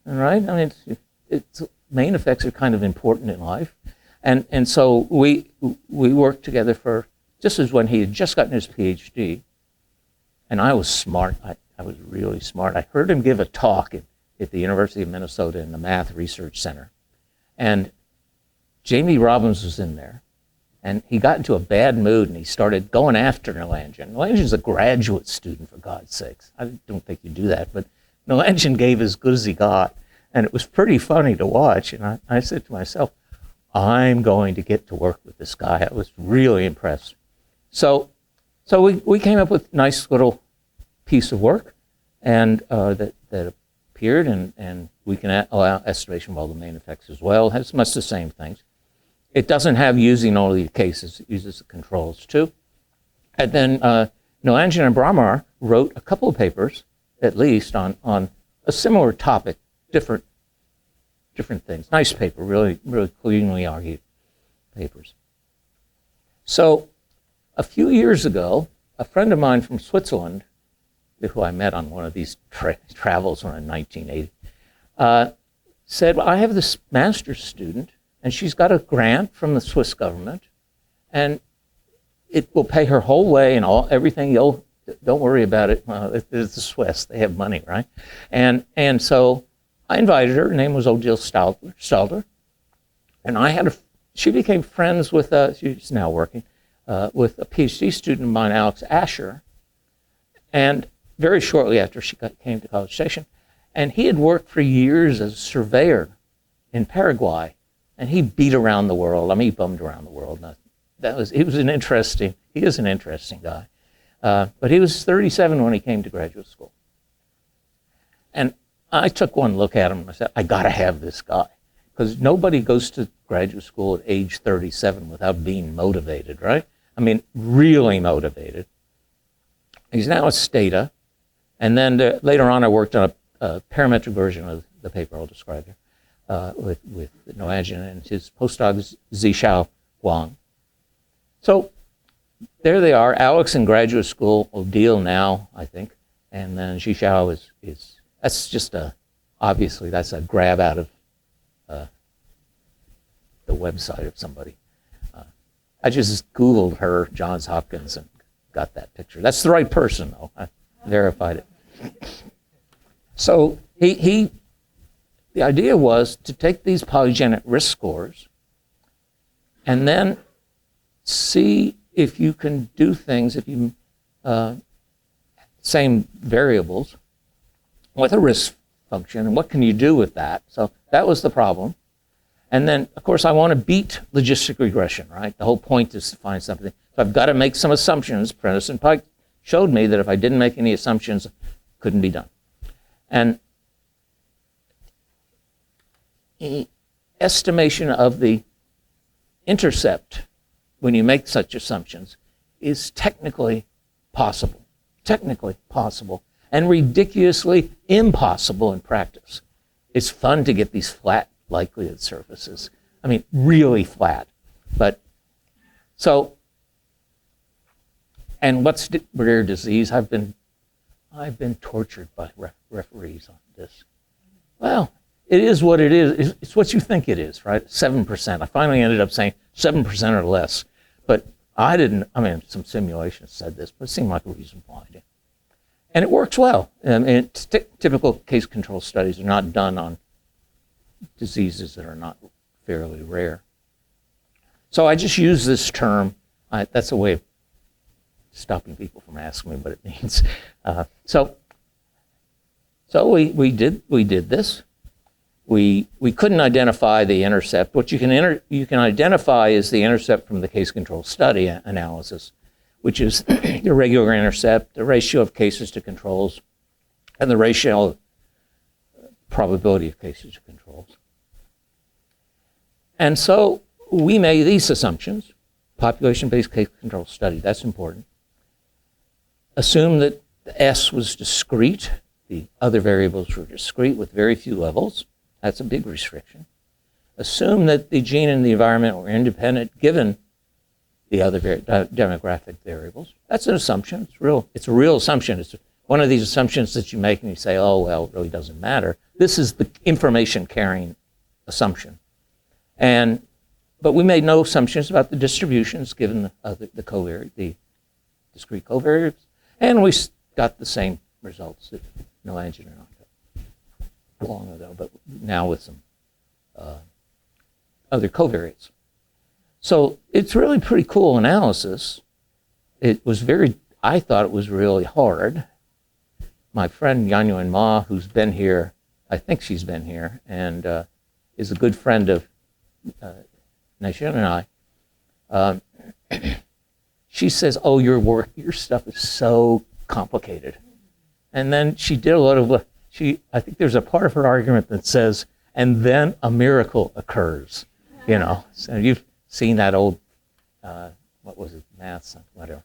All right? I mean, it's main effects are kind of important in life. And so we worked together for, this is when he had just gotten his PhD. And I was smart. I was really smart. I heard him give a talk at the University of Minnesota in the Math Research Center. And Jamie Robbins was in there. And he got into a bad mood, and he started going after Nolanchen. Nolanchen a graduate student, for God's sakes. I don't think you do that, but Nolanchen gave as good as he got. And it was pretty funny to watch. And I said to myself, I'm going to get to work with this guy. I was really impressed. So we came up with a nice little piece of work and that appeared, and we can allow estimation of all the main effects as well. It has much the same things. It doesn't have using only the cases. It uses the controls too. And then Nolanchen and Bramar wrote a couple of papers, at least, on a similar topic, different things. Nice paper, really cleanly argued papers. So a few years ago, a friend of mine from Switzerland, who I met on one of these travels in 1980, said, well, I have this master's student, and she's got a grant from the Swiss government, and it will pay her whole way and everything. Don't worry about it. It's the Swiss. They have money, right? And so I invited her. Her name was Odile Stalder. And she became friends with, she's now working, with a PhD student of mine, Alex Asher. And very shortly after she came to College Station, and he had worked for years as a surveyor in Paraguay, and he beat around the world. I mean, he bummed around the world. He is an interesting guy. But he was 37 when he came to graduate school. And I took one look at him and I said, I got to have this guy. Because nobody goes to graduate school at age 37 without being motivated, right? I mean, really motivated. He's now at Stata. And then later on, I worked on a parametric version of the paper I'll describe here with Nolanchen and his postdoc, Zhixiao Huang. So there they are, Alex in graduate school, Odile now, I think, and then Zhixiao is that's just obviously that's a grab out of the website of somebody. I just Googled her, Johns Hopkins, and got that picture. That's the right person, though. I verified it. So the idea was to take these polygenic risk scores and then see if you can do things, if you, same variables with a risk function, and what can you do with that? So that was the problem. And then, of course, I want to beat logistic regression, right? The whole point is to find something. So I've got to make some assumptions. Prentice and Pike showed me that if I didn't make any assumptions, it couldn't be done. And the estimation of the intercept when you make such assumptions is technically possible, and ridiculously impossible in practice. It's fun to get these flat likelihood surfaces. I mean, really flat. But so, and what's rare disease? I've been tortured by referees on this. Well, it is what it is. It's what you think it is, right? 7%. I finally ended up saying 7% or less. But I didn't, I mean, some simulations said this, but it seemed like a reasonable idea. And it works well. And typical case control studies are not done on diseases that are not fairly rare. So I just use this term. That's a way of stopping people from asking me what it means. So we did this. We couldn't identify the intercept. What you can identify is the intercept from the case control study analysis, which is the regular intercept, the ratio of cases to controls, and the ratio of probability of cases to controls. And so we made these assumptions. Population-based case control study, that's important. Assume that the S was discrete. The other variables were discrete with very few levels. That's a big restriction. Assume that the gene and the environment were independent given the other demographic variables. That's an assumption. It's a real assumption. It's one of these assumptions that you make and you say, oh, well, it really doesn't matter. This is the information carrying assumption. But we made no assumptions about the distributions given the discrete covariates, and we got the same results that no engineer got long ago, but now with some other covariates. So it's really pretty cool analysis. It was I thought it was really hard. My friend Yanyuan Ma, who's been here, I think she's been here, and is a good friend of Naishin and I, she says, oh, your stuff is so complicated. And then she did a lot of, I think there's a part of her argument that says, and then a miracle occurs, So you've seen that old, what was it, maths, whatever.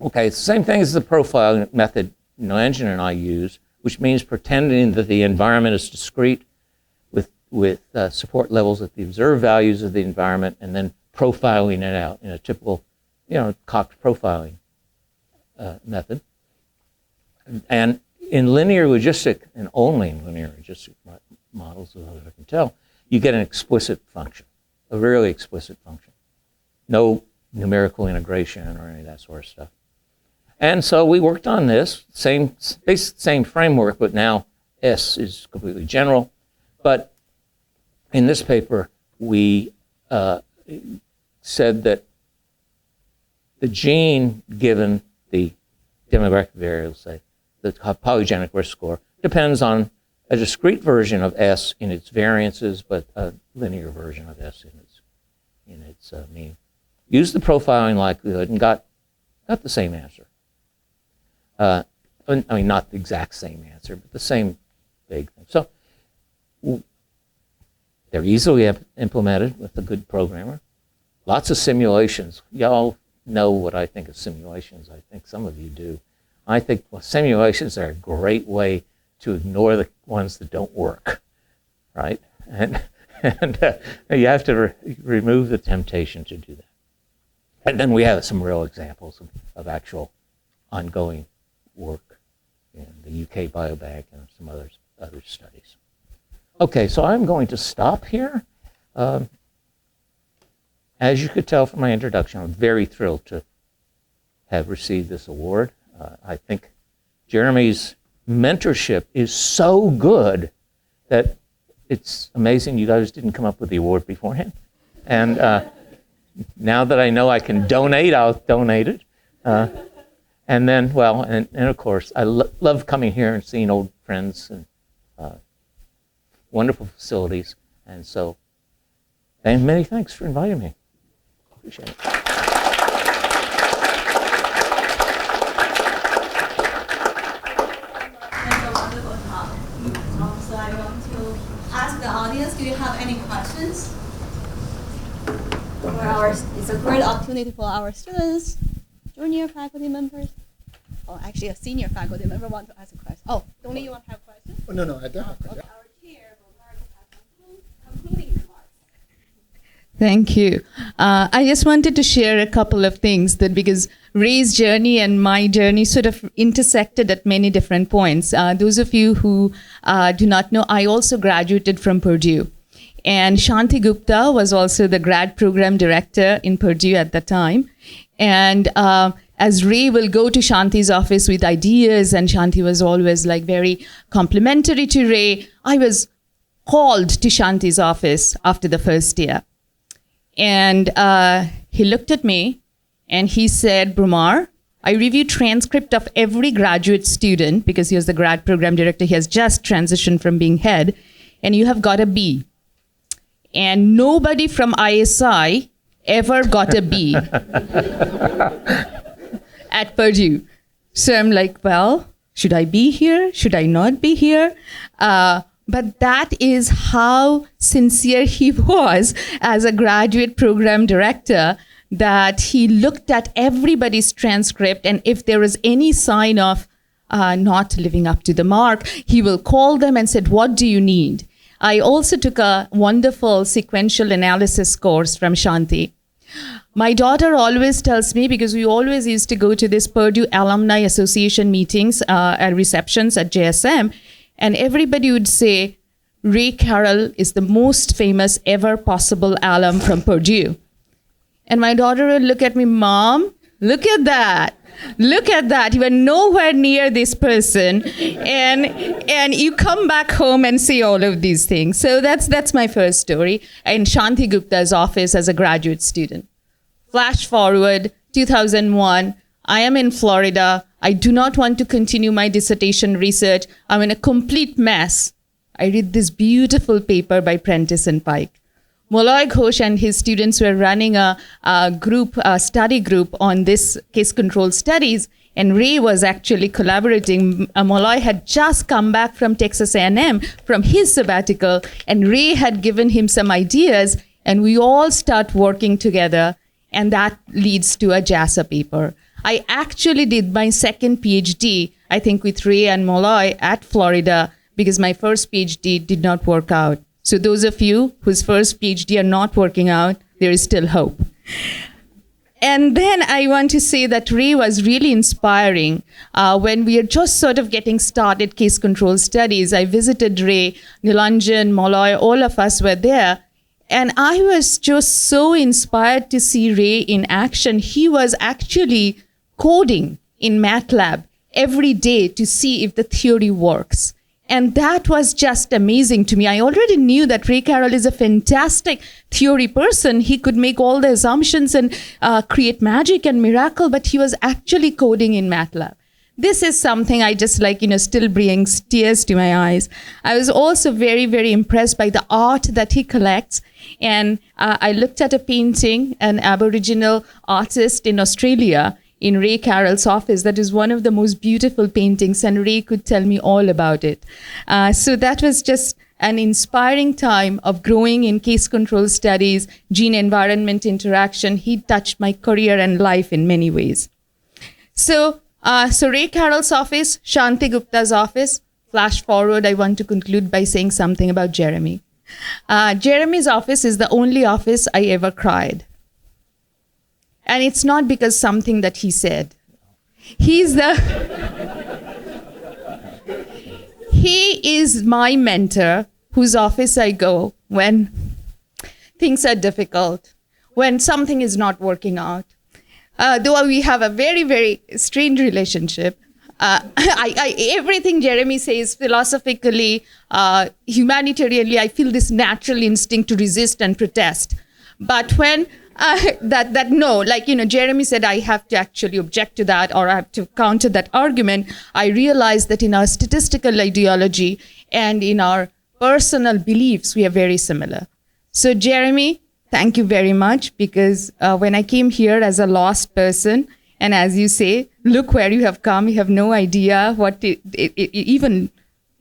Okay, it's the same thing as the profiling method Engineer and I use, which means pretending that the environment is discrete with support levels at the observed values of the environment, and then profiling it out in a typical, Cox profiling method. And in linear logistic, and only in linear logistic models, as I can tell, you get an explicit function, a really explicit function. No numerical integration or any of that sort of stuff. And so we worked on this, same framework, but now S is completely general. But in this paper, we said that the gene given the demographic variables, say, the polygenic risk score, depends on a discrete version of S in its variances, but a linear version of S in its mean. Used the profiling likelihood and got the same answer. I mean, not the exact same answer, but the same big thing. So they're easily implemented with a good programmer. Lots of simulations. Y'all know what I think of simulations. I think some of you do. I think simulations are a great way to ignore the ones that don't work, right? And you have to remove the temptation to do that. And then we have some real examples of actual ongoing work in the UK Biobank and some other studies. Okay, so I'm going to stop here. As you could tell from my introduction, I'm very thrilled to have received this award. I think Jeremy's mentorship is so good that it's amazing you guys didn't come up with the award beforehand. And now that I know I can donate, I'll donate it. And then, well, and of course, I love coming here and seeing old friends and wonderful facilities. And so, and many thanks for inviting me. Appreciate it. That's a wonderful talk. So I want to ask the audience, do you have any questions? It's a great opportunity for our students, junior faculty members. Oh, actually, a senior faculty member want to ask a question. Oh, Tony, you want to have a question? Oh, no, I don't have a question. Okay. Our chair will have concluding remarks. Thank you. I just wanted to share a couple of things because Ray's journey and my journey sort of intersected at many different points. Those of you who do not know, I also graduated from Purdue. And Shanti Gupta was also the grad program director in Purdue at the time. And as Ray will go to Shanti's office with ideas, and Shanti was always like very complimentary to Ray, I was called to Shanti's office after the first year. And he looked at me and he said, Brumar, I review transcript of every graduate student because he was the grad program director. He has just transitioned from being head, and you have got a B. And nobody from ISI ever got a B at Purdue. So I'm like, well, should I be here? Should I not be here? But that is how sincere he was as a graduate program director that he looked at everybody's transcript, and if there was any sign of not living up to the mark, he will call them and said, what do you need? I also took a wonderful sequential analysis course from Shanti. My daughter always tells me, because we always used to go to this Purdue Alumni Association meetings and receptions at JSM, and everybody would say, Ray Carroll is the most famous ever possible alum from Purdue. And my daughter would look at me, Mom, look at that. Look at that. You were nowhere near this person. And you come back home and see all of these things. So that's my first story. In Shanti Gupta's office as a graduate student. Flash forward, 2001. I am in Florida. I do not want to continue my dissertation research. I'm in a complete mess. I read this beautiful paper by Prentice and Pike. Molloy Ghosh and his students were running a study group on this case control studies, and Ray was actually collaborating. Molloy had just come back from Texas A&M from his sabbatical, and Ray had given him some ideas, and we all start working together, and that leads to a JASA paper. I actually did my second PhD, I think with Ray and Molloy at Florida, because my first PhD did not work out. So those of you whose first PhD are not working out, there is still hope. And then I want to say that Ray was really inspiring. When we are just sort of getting started case control studies, I visited Ray, Nilanjan, Molloy, all of us were there. And I was just so inspired to see Ray in action. He was actually coding in MATLAB every day to see if the theory works. And that was just amazing to me. I already knew that Ray Carroll is a fantastic theory person. He could make all the assumptions and create magic and miracle, but he was actually coding in MATLAB. This is something I just still brings tears to my eyes. I was also very, very impressed by the art that he collects. And I looked at a painting, an Aboriginal artist in Australia, in Ray Carroll's office. That is one of the most beautiful paintings, and Ray could tell me all about it. So that was just an inspiring time of growing in case control studies, gene-environment interaction. He touched my career and life in many ways. So Ray Carroll's office, Shanti Gupta's office. Flash forward, I want to conclude by saying something about Jeremy. Jeremy's office is the only office I ever cried. And it's not because something that he said. He is my mentor, whose office I go when things are difficult, when something is not working out. Though we have a very, very strained relationship, everything Jeremy says philosophically, humanitarianly, I feel this natural instinct to resist and protest. But when Jeremy said, I have to actually object to that, or I have to counter that argument, I realized that in our statistical ideology and in our personal beliefs, we are very similar. So Jeremy, thank you very much, because when I came here as a lost person, and as you say, look where you have come, you have no idea what even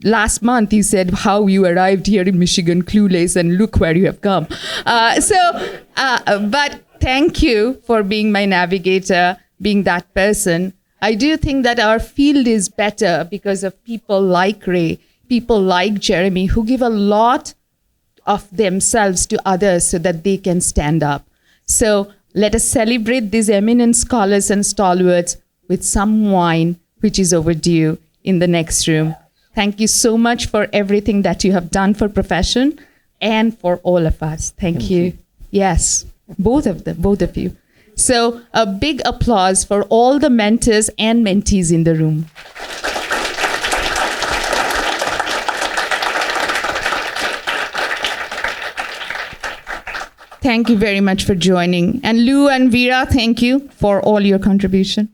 last month you said how you arrived here in Michigan clueless, and look where you have come. But thank you for being my navigator, being that person. I do think that our field is better because of people like Ray, people like Jeremy, who give a lot of themselves to others so that they can stand up. So let us celebrate these eminent scholars and stalwarts with some wine, which is overdue, in the next room. Thank you so much for everything that you have done for profession and for all of us. Thank you. Yes, both of you. So a big applause for all the mentors and mentees in the room. Thank you very much for joining. And Lou and Veera, thank you for all your contribution.